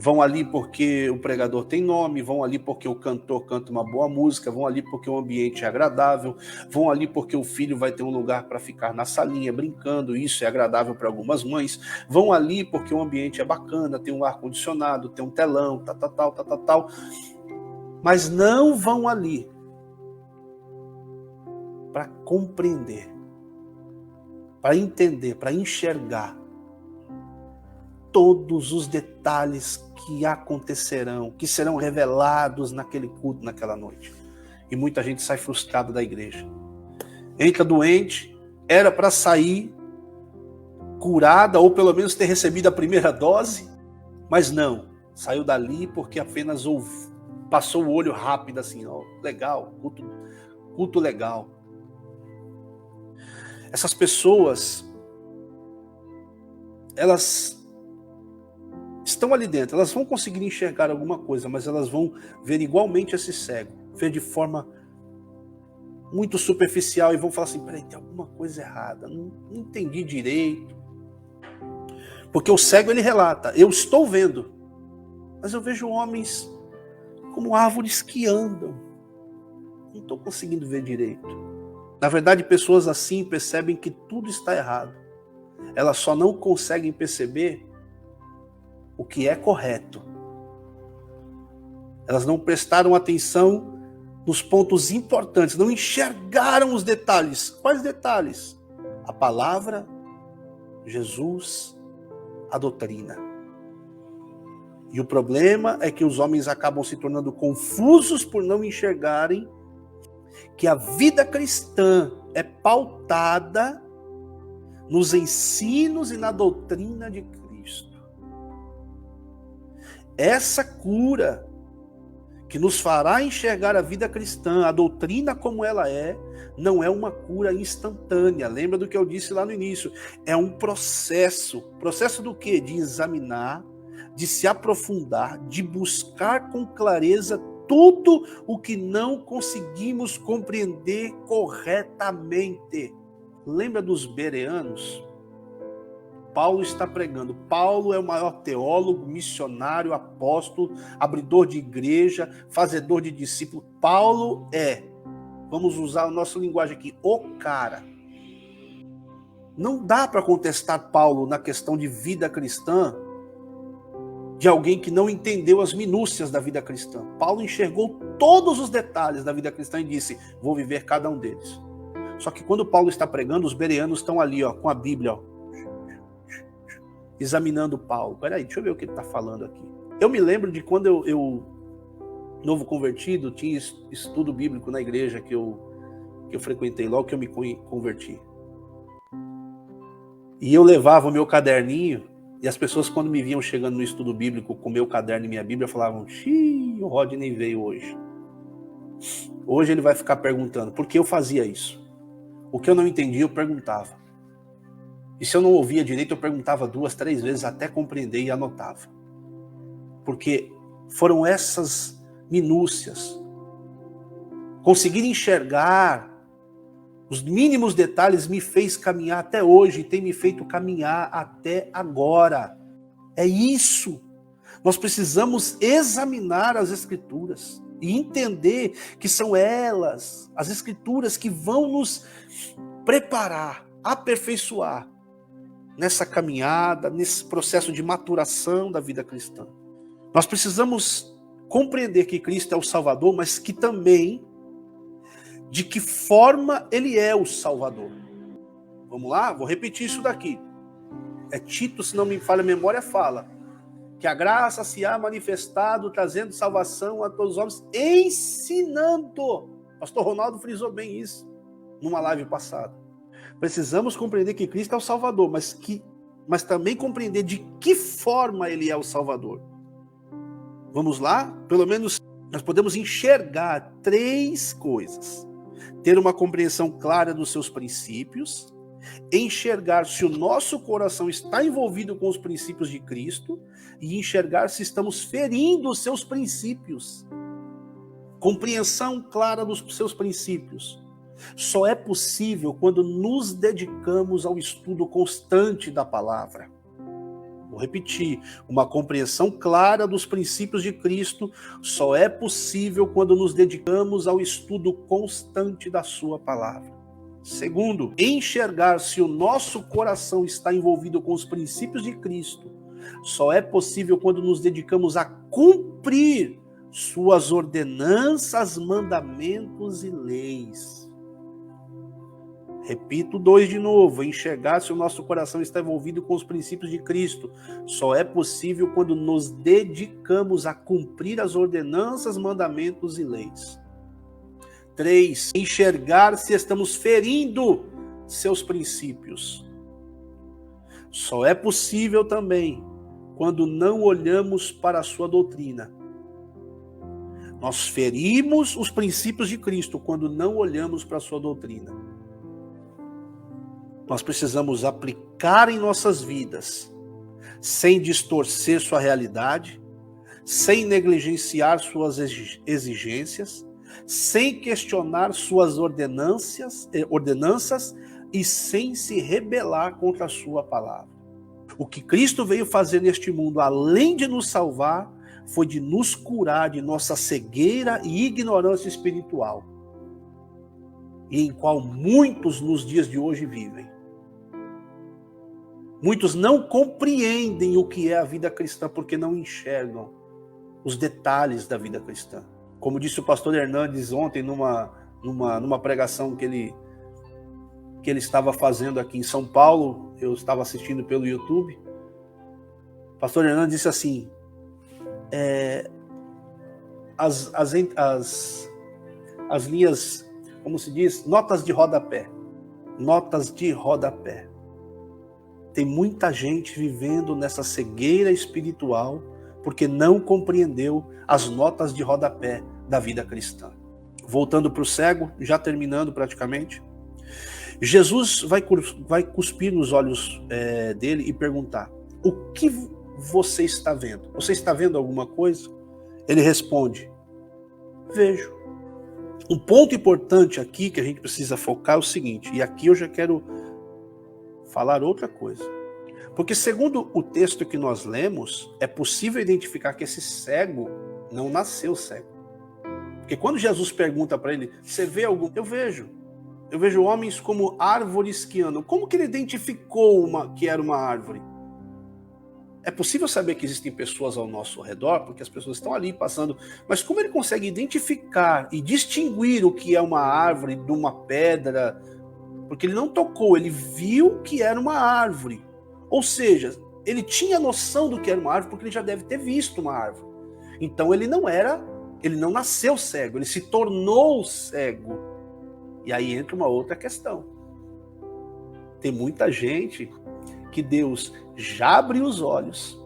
vão ali porque o pregador tem nome, vão ali porque o cantor canta uma boa música, vão ali porque o ambiente é agradável, vão ali porque o filho vai ter um lugar para ficar na salinha brincando, isso é agradável para algumas mães, vão ali porque o ambiente é bacana, tem um ar-condicionado, tem um telão, tal. Mas não vão ali para compreender, para entender, para enxergar todos os detalhes que acontecerão, que serão revelados naquele culto, naquela noite. E muita gente sai frustrada da igreja. Entra doente, era para sair curada, ou pelo menos ter recebido a primeira dose, mas não, saiu dali porque apenas passou o olho rápido assim, ó, legal, culto legal. Essas pessoas, elas estão ali dentro, elas vão conseguir enxergar alguma coisa, mas elas vão ver igualmente esse cego, ver de forma muito superficial e vão falar assim, peraí, tem alguma coisa errada, não entendi direito. Porque o cego, ele relata, eu estou vendo, mas eu vejo homens como árvores que andam, não estou conseguindo ver direito. Na verdade, pessoas assim percebem que tudo está errado, elas só não conseguem perceber o que é correto. Elas não prestaram atenção nos pontos importantes, não enxergaram os detalhes. Quais detalhes? A palavra, Jesus, a doutrina. E o problema é que os homens acabam se tornando confusos por não enxergarem que a vida cristã é pautada nos ensinos e na doutrina de Cristo. Essa cura que nos fará enxergar a vida cristã, a doutrina como ela é, não é uma cura instantânea. Lembra do que eu disse lá no início? É um processo. Processo do quê? De examinar, de se aprofundar, de buscar com clareza tudo o que não conseguimos compreender corretamente. Lembra dos bereanos? Paulo está pregando. Paulo é o maior teólogo, missionário, apóstolo, abridor de igreja, fazedor de discípulos. Paulo é, vamos usar a nossa linguagem aqui, o cara. Não dá para contestar Paulo na questão de vida cristã de alguém que não entendeu as minúcias da vida cristã. Paulo enxergou todos os detalhes da vida cristã e disse, vou viver cada um deles. Só que quando Paulo está pregando, os bereanos estão ali, ó, com a Bíblia, ó, examinando Paulo. Peraí, deixa eu ver o que ele está falando aqui. Eu me lembro de quando eu novo convertido, tinha estudo bíblico na igreja que eu frequentei logo que eu me converti. E eu levava o meu caderninho, e as pessoas quando me viam chegando no estudo bíblico com o meu caderno e minha Bíblia, falavam, xiii, o Rodney veio hoje. Hoje ele vai ficar perguntando, por que eu fazia isso? O que eu não entendia, eu perguntava. E se eu não ouvia direito, eu perguntava 2, 3 vezes até compreender e anotava. Porque foram essas minúcias. Conseguir enxergar os mínimos detalhes me fez caminhar até hoje e tem me feito caminhar até agora. É isso. Nós precisamos examinar as Escrituras e entender que são elas, as Escrituras, que vão nos preparar, aperfeiçoar nessa caminhada, nesse processo de maturação da vida cristã. Nós precisamos compreender que Cristo é o Salvador, mas que também de que forma ele é o Salvador. Vamos lá? Vou repetir isso daqui. É Tito, se não me falha a memória, fala que a graça se há manifestado, trazendo salvação a todos os homens, ensinando. Pastor Ronaldo frisou bem isso numa live passada. Precisamos compreender que Cristo é o Salvador, mas também compreender de que forma ele é o Salvador. Vamos lá? Pelo menos nós podemos enxergar 3 coisas. Ter uma compreensão clara dos seus princípios, enxergar se o nosso coração está envolvido com os princípios de Cristo e enxergar se estamos ferindo os seus princípios. Compreensão clara dos seus princípios. Só é possível quando nos dedicamos ao estudo constante da palavra. O repetir, uma compreensão clara dos princípios de Cristo só é possível quando nos dedicamos ao estudo constante da sua palavra. Segundo, enxergar se o nosso coração está envolvido com os princípios de Cristo só é possível quando nos dedicamos a cumprir suas ordenanças, mandamentos e leis. Repito dois de novo, enxergar se o nosso coração está envolvido com os princípios de Cristo só é possível quando nos dedicamos a cumprir as ordenanças, mandamentos e leis. 3. Enxergar se estamos ferindo seus princípios. Só é possível também quando não olhamos para a sua doutrina. Nós ferimos os princípios de Cristo quando não olhamos para a sua doutrina. Nós precisamos aplicar em nossas vidas, sem distorcer sua realidade, sem negligenciar suas exigências, sem questionar suas ordenanças e sem se rebelar contra a sua palavra. O que Cristo veio fazer neste mundo, além de nos salvar, foi de nos curar de nossa cegueira e ignorância espiritual, e em qual muitos nos dias de hoje vivem. Muitos não compreendem o que é a vida cristã porque não enxergam os detalhes da vida cristã. Como disse o pastor Hernandes ontem numa pregação que ele estava fazendo aqui em São Paulo, eu estava assistindo pelo YouTube. O pastor Hernandes disse assim: as linhas, como se diz, notas de rodapé. Notas de rodapé. Tem muita gente vivendo nessa cegueira espiritual porque não compreendeu as notas de rodapé da vida cristã. Voltando para o cego, já terminando praticamente, Jesus vai cuspir nos olhos dele e perguntar: o que você está vendo? Você está vendo alguma coisa? Ele responde: vejo. Um ponto importante aqui que a gente precisa focar é o seguinte, e aqui eu já quero falar outra coisa. Porque segundo o texto que nós lemos, é possível identificar que esse cego não nasceu cego. Porque quando Jesus pergunta para ele: você vê algum? Eu vejo homens como árvores que andam. Como que ele identificou que era uma árvore? É possível saber que existem pessoas ao nosso redor, porque as pessoas estão ali passando, mas como ele consegue identificar e distinguir o que é uma árvore de uma pedra? Porque ele não tocou, ele viu que era uma árvore. Ou seja, ele tinha noção do que era uma árvore, porque ele já deve ter visto uma árvore. Então ele não nasceu cego, ele se tornou cego. E aí entra uma outra questão. Tem muita gente que Deus já abriu os olhos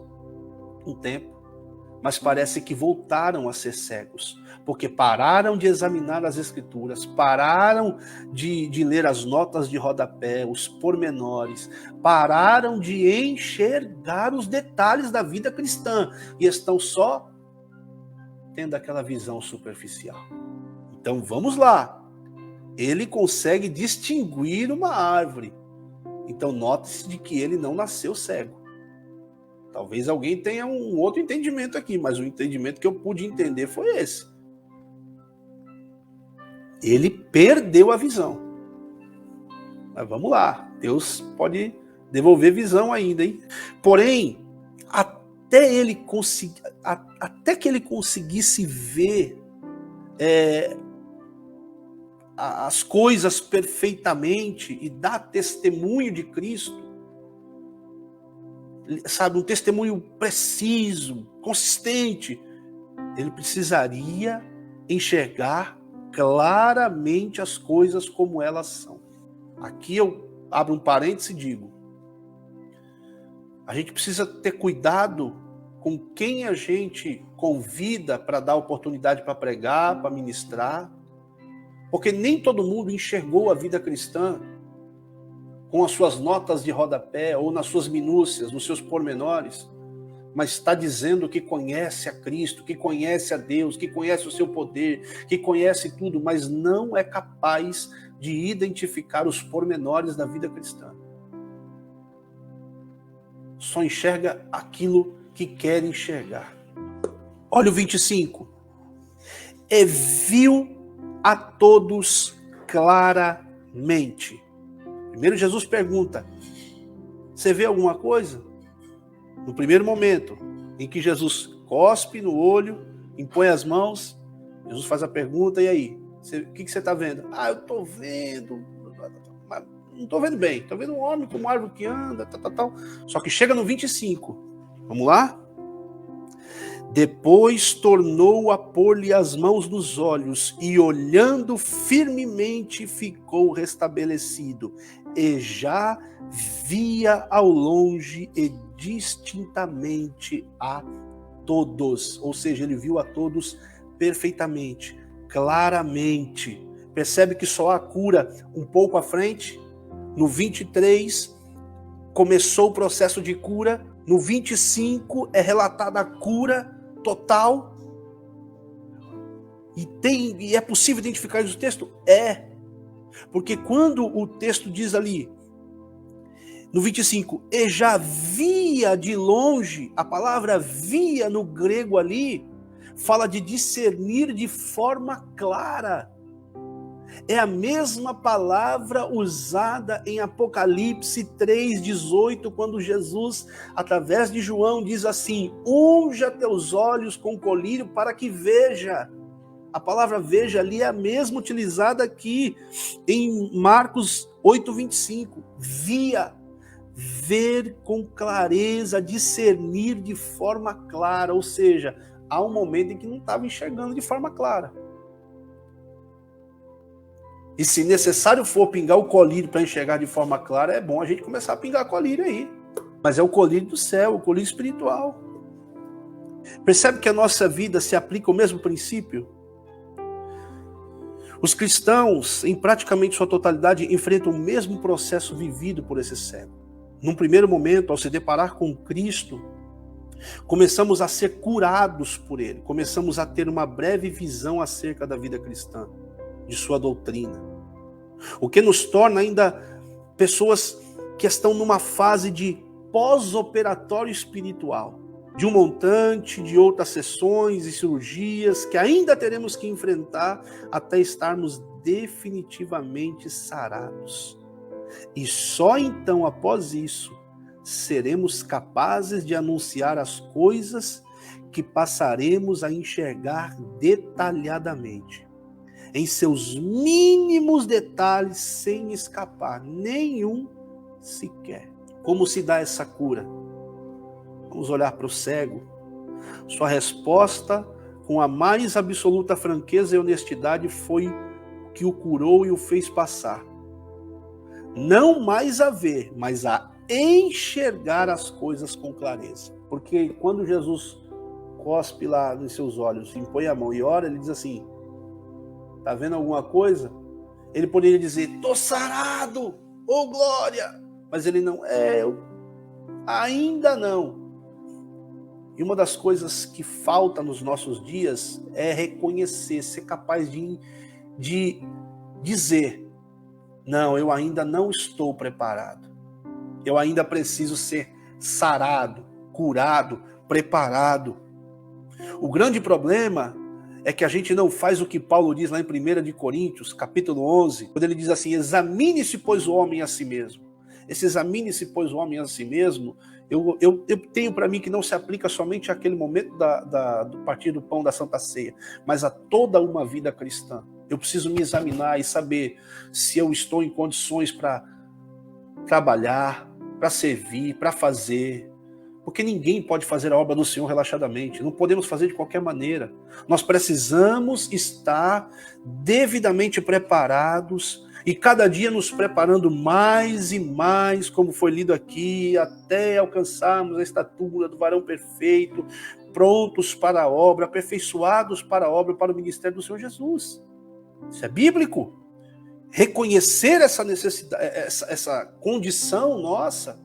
um tempo, mas parece que voltaram a ser cegos, porque pararam de examinar as Escrituras, pararam de ler as notas de rodapé, os pormenores, pararam de enxergar os detalhes da vida cristã e estão só tendo aquela visão superficial. Então vamos lá. Ele consegue distinguir uma árvore. Então note-se de que ele não nasceu cego. Talvez alguém tenha um outro entendimento aqui, mas o entendimento que eu pude entender foi esse. Ele perdeu a visão. Mas vamos lá, Deus pode devolver visão ainda, hein? Porém, até que ele conseguisse ver as coisas perfeitamente e dar testemunho de Cristo, sabe, um testemunho preciso, consistente, ele precisaria enxergar claramente as coisas como elas são. Aqui eu abro um parêntese e digo: a gente precisa ter cuidado com quem a gente convida para dar oportunidade para pregar, para ministrar, porque nem todo mundo enxergou a vida cristã com as suas notas de rodapé ou nas suas minúcias, nos seus pormenores, mas está dizendo que conhece a Cristo, que conhece a Deus, que conhece o seu poder, que conhece tudo, mas não é capaz de identificar os pormenores da vida cristã. só enxerga aquilo que quer enxergar. Olha o 25. E viu a todos claramente. Primeiro Jesus pergunta, você vê alguma coisa? No primeiro momento em que Jesus cospe no olho, impõe as mãos, Jesus faz a pergunta, e aí? O que você está vendo? Eu estou vendo, mas não estou vendo bem, estou vendo um homem como árvore que anda, tal. Só que chega no 25, vamos lá? Depois tornou a pôr-lhe as mãos nos olhos, e olhando firmemente ficou restabelecido, e já via ao longe e distintamente a todos, ou seja, ele viu a todos perfeitamente, claramente. Percebe que só há cura um pouco à frente? No 23 começou o processo de cura, no 25 é relatada a cura total. E é possível identificar isso no texto? É. Porque quando o texto diz ali, no 25, e já via de longe, a palavra via no grego ali, fala de discernir de forma clara. É a mesma palavra usada em Apocalipse 3,18, quando Jesus, através de João, diz assim, unja teus olhos com colírio para que veja. A palavra veja ali é a mesma utilizada aqui em Marcos 8,25. Via, ver com clareza, discernir de forma clara. Ou seja, há um momento em que não estava enxergando de forma clara. E se necessário for pingar o colírio para enxergar de forma clara, é bom a gente começar a pingar colírio aí. Mas é o colírio do céu, o colírio espiritual. Percebe que a nossa vida se aplica ao mesmo princípio? Os cristãos, em praticamente sua totalidade, enfrentam o mesmo processo vivido por esse cego. Num primeiro momento, ao se deparar com Cristo, começamos a ser curados por Ele. Começamos a ter uma breve visão acerca da vida cristã, de sua doutrina. O que nos torna ainda pessoas que estão numa fase de pós-operatório espiritual, de um montante de outras sessões e cirurgias que ainda teremos que enfrentar até estarmos definitivamente sarados. E só então, após isso, seremos capazes de anunciar as coisas que passaremos a enxergar detalhadamente, em seus mínimos detalhes, sem escapar nenhum sequer. Como se dá essa cura? Vamos olhar para o cego. Sua resposta, com a mais absoluta franqueza e honestidade, foi o que o curou e o fez passar. Não mais a ver, mas a enxergar as coisas com clareza. Porque quando Jesus cospe lá nos seus olhos, impõe a mão e ora, ele diz assim, tá vendo alguma coisa? Ele poderia dizer, tô sarado, ô glória! Mas ele não, ainda não. E uma das coisas que falta nos nossos dias é reconhecer, ser capaz de dizer, não, eu ainda não estou preparado. Eu ainda preciso ser sarado, curado, preparado. O grande problema é que a gente não faz o que Paulo diz lá em 1 Coríntios, capítulo 11, quando ele diz assim, examine-se, pois, o homem a si mesmo. Esse examine-se, pois, o homem a si mesmo, eu tenho para mim que não se aplica somente àquele momento do partir do pão da Santa Ceia, mas a toda uma vida cristã. Eu preciso me examinar e saber se eu estou em condições para trabalhar, para servir, para fazer. Porque ninguém pode fazer a obra do Senhor relaxadamente. Não podemos fazer de qualquer maneira. Nós precisamos estar devidamente preparados e cada dia nos preparando mais e mais, como foi lido aqui, até alcançarmos a estatura do varão perfeito, prontos para a obra, aperfeiçoados para a obra, para o ministério do Senhor Jesus. Isso é bíblico. Reconhecer essa necessidade, essa condição nossa,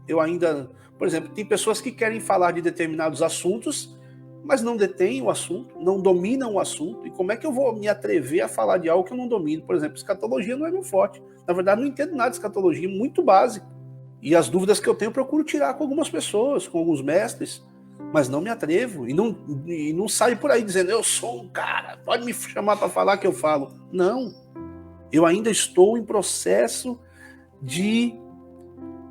eu ainda, por exemplo, tem pessoas que querem falar de determinados assuntos, mas não detêm o assunto, não dominam o assunto. E como é que eu vou me atrever a falar de algo que eu não domino? Por exemplo, escatologia não é meu forte. Na verdade, não entendo nada de escatologia, muito básico. E as dúvidas que eu tenho eu procuro tirar com algumas pessoas, com alguns mestres, mas não me atrevo. E não saio por aí dizendo, eu sou um cara, pode me chamar para falar que eu falo. Não. Eu ainda estou em processo de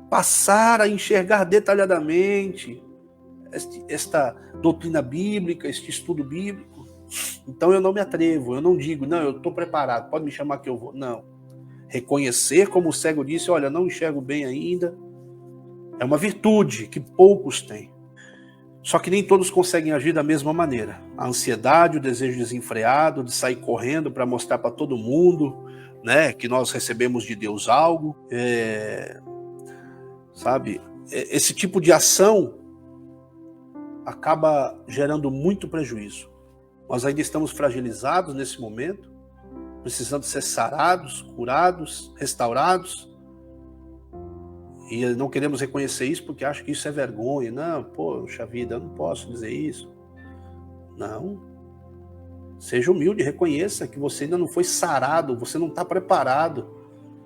passar a enxergar detalhadamente esta doutrina bíblica, este estudo bíblico. Então eu não me atrevo, eu não digo, não, eu estou preparado, pode me chamar que eu vou. Não. Reconhecer, como o cego disse, olha, não enxergo bem ainda, é uma virtude que poucos têm. Só que nem todos conseguem agir da mesma maneira. A ansiedade, o desejo desenfreado de sair correndo para mostrar para todo mundo, né, que nós recebemos de Deus algo, sabe? Esse tipo de ação acaba gerando muito prejuízo. Nós ainda estamos fragilizados nesse momento, precisando ser sarados, curados, restaurados. E não queremos reconhecer isso porque acho que isso é vergonha. Não, poxa vida, eu não posso dizer isso. Não. Seja humilde, reconheça que você ainda não foi sarado, você não está preparado,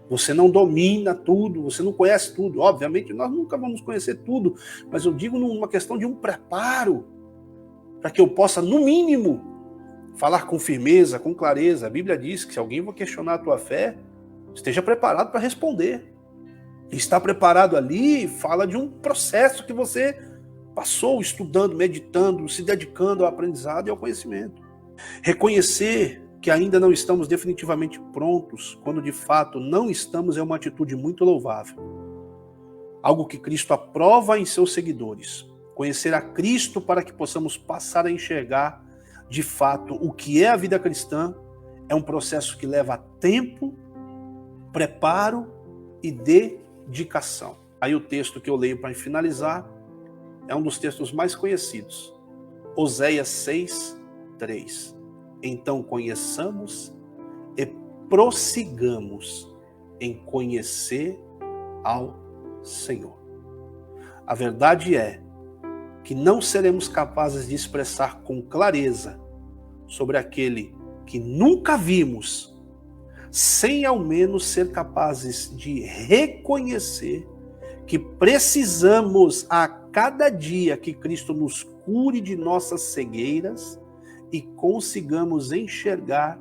você não domina tudo, você não conhece tudo. Obviamente, nós nunca vamos conhecer tudo, mas eu digo numa questão de um preparo, para que eu possa, no mínimo, falar com firmeza, com clareza. A Bíblia diz que se alguém for questionar a tua fé, esteja preparado para responder. E estar preparado ali fala de um processo que você passou estudando, meditando, se dedicando ao aprendizado e ao conhecimento. Reconhecer que ainda não estamos definitivamente prontos, quando de fato não estamos, é uma atitude muito louvável. Algo que Cristo aprova em seus seguidores. Conhecer a Cristo para que possamos passar a enxergar de fato o que é a vida cristã é um processo que leva tempo, preparo e dedicação. Aí o texto que eu leio para finalizar é um dos textos mais conhecidos. Oséias 6:3. Então conheçamos e prossigamos em conhecer ao Senhor. A verdade é que não seremos capazes de expressar com clareza sobre aquele que nunca vimos, sem ao menos ser capazes de reconhecer que precisamos a cada dia que Cristo nos cure de nossas cegueiras e consigamos enxergar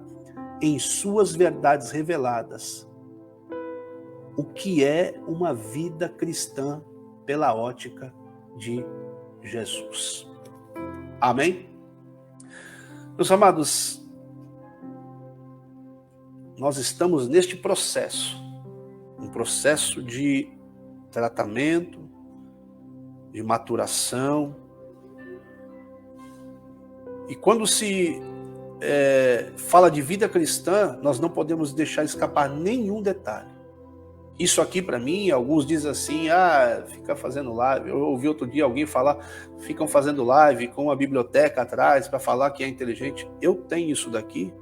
em suas verdades reveladas o que é uma vida cristã pela ótica de Jesus. Amém? Meus amados, nós estamos neste processo, um processo de tratamento, de maturação. E quando se fala de vida cristã, nós não podemos deixar escapar nenhum detalhe. Isso aqui para mim, alguns dizem assim, fica fazendo live. Eu ouvi outro dia alguém falar, ficam fazendo live com uma biblioteca atrás para falar que é inteligente. Eu tenho isso daqui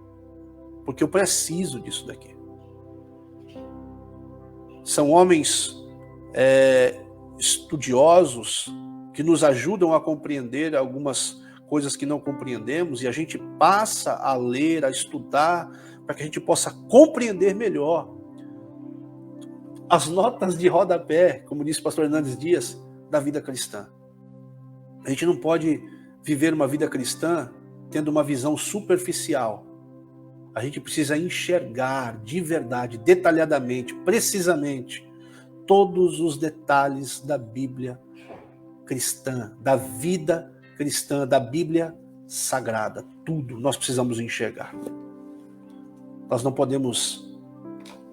porque eu preciso disso daqui. São homens estudiosos que nos ajudam a compreender algumas coisas que não compreendemos, e a gente passa a ler, a estudar, para que a gente possa compreender melhor as notas de rodapé, como disse o pastor Hernandes Dias, da vida cristã. A gente não pode viver uma vida cristã tendo uma visão superficial. A gente precisa enxergar de verdade, detalhadamente, precisamente, todos os detalhes da Bíblia cristã, da vida cristã, da Bíblia sagrada. Tudo nós precisamos enxergar. Nós não podemos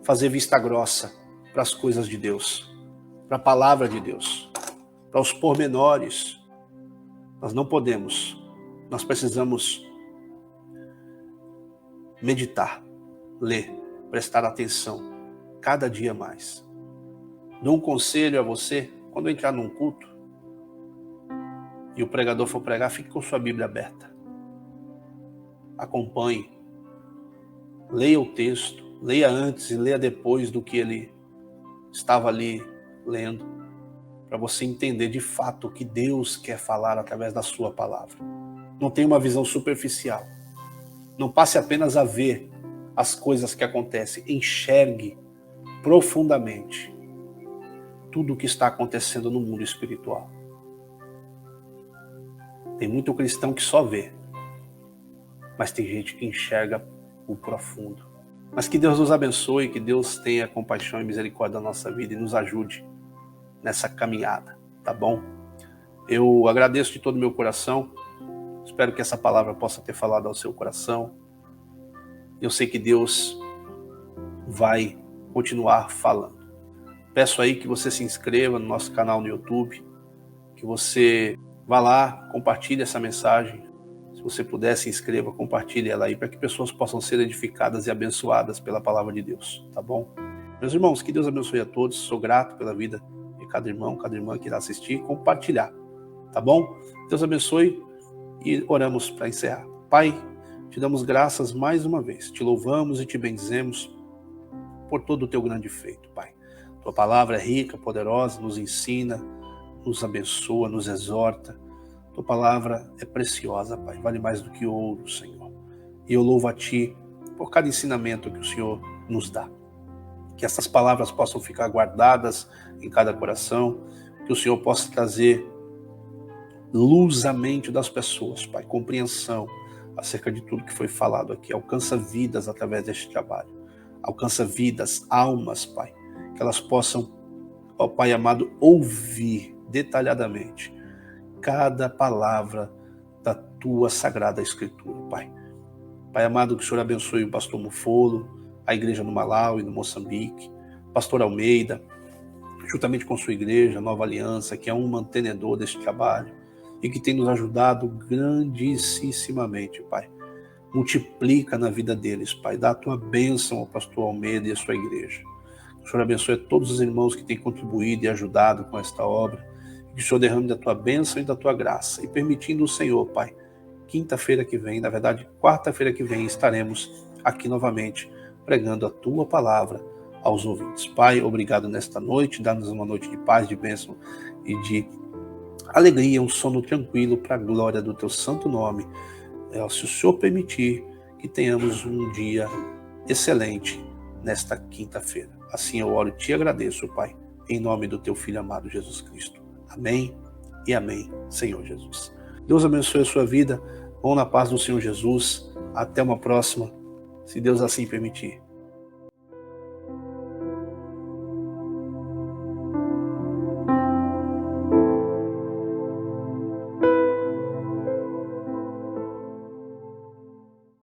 fazer vista grossa para as coisas de Deus, para a palavra de Deus, para os pormenores. Nós não podemos. Nós precisamos meditar, ler, prestar atenção cada dia mais. Dou um conselho a você: quando entrar num culto e o pregador for pregar, fique com sua Bíblia aberta. Acompanhe. Leia o texto. Leia antes e leia depois do que ele estava ali lendo, para você entender de fato o que Deus quer falar através da sua palavra. Não tenha uma visão superficial. Não passe apenas a ver as coisas que acontecem. Enxergue profundamente. tudo o que está acontecendo no mundo espiritual. Tem muito cristão que só vê, mas tem gente que enxerga o profundo. Mas que Deus nos abençoe, que Deus tenha compaixão e misericórdia da nossa vida e nos ajude nessa caminhada, tá bom? Eu agradeço de todo o meu coração, espero que essa palavra possa ter falado ao seu coração. Eu sei que Deus vai continuar falando. Peço aí que você se inscreva no nosso canal no YouTube, que você vá lá, compartilhe essa mensagem. Se você puder, se inscreva, compartilhe ela aí, para que pessoas possam ser edificadas e abençoadas pela palavra de Deus, tá bom? Meus irmãos, que Deus abençoe a todos. Sou grato pela vida de cada irmão, cada irmã que irá assistir e compartilhar, tá bom? Deus abençoe e oramos para encerrar. Pai, te damos graças mais uma vez, te louvamos e te bendizemos por todo o teu grande feito, Pai. Tua palavra é rica, poderosa, nos ensina, nos abençoa, nos exorta. Tua palavra é preciosa, Pai, vale mais do que ouro, Senhor. E eu louvo a Ti por cada ensinamento que o Senhor nos dá. Que essas palavras possam ficar guardadas em cada coração, que o Senhor possa trazer luz à mente das pessoas, Pai, compreensão acerca de tudo que foi falado aqui. Alcança vidas através deste trabalho. Alcança vidas, almas, Pai, que elas possam, ó Pai amado, ouvir detalhadamente cada palavra da Tua Sagrada Escritura, Pai. Pai amado, que o Senhor abençoe o pastor Mufolo, a igreja no Malawi, no Moçambique, pastor Almeida, juntamente com sua igreja, Nova Aliança, que é um mantenedor deste trabalho e que tem nos ajudado grandissimamente, Pai. Multiplica na vida deles, Pai. Dá a Tua bênção ao pastor Almeida e à sua igreja. Que o Senhor abençoe a todos os irmãos que têm contribuído e ajudado com esta obra. Que o Senhor derrame da Tua bênção e da Tua graça. E permitindo o Senhor, Pai, quinta-feira que vem, na verdade, quarta-feira que vem, estaremos aqui novamente pregando a Tua palavra aos ouvintes. Pai, obrigado nesta noite. Dá-nos uma noite de paz, de bênção e de alegria, um sono tranquilo para a glória do Teu santo nome. Se o Senhor permitir, que tenhamos um dia excelente nesta quinta-feira. Assim eu oro e te agradeço, Pai, em nome do Teu Filho amado Jesus Cristo. Amém e amém, Senhor Jesus. Deus abençoe a sua vida. Vão na paz do Senhor Jesus. Até uma próxima, se Deus assim permitir.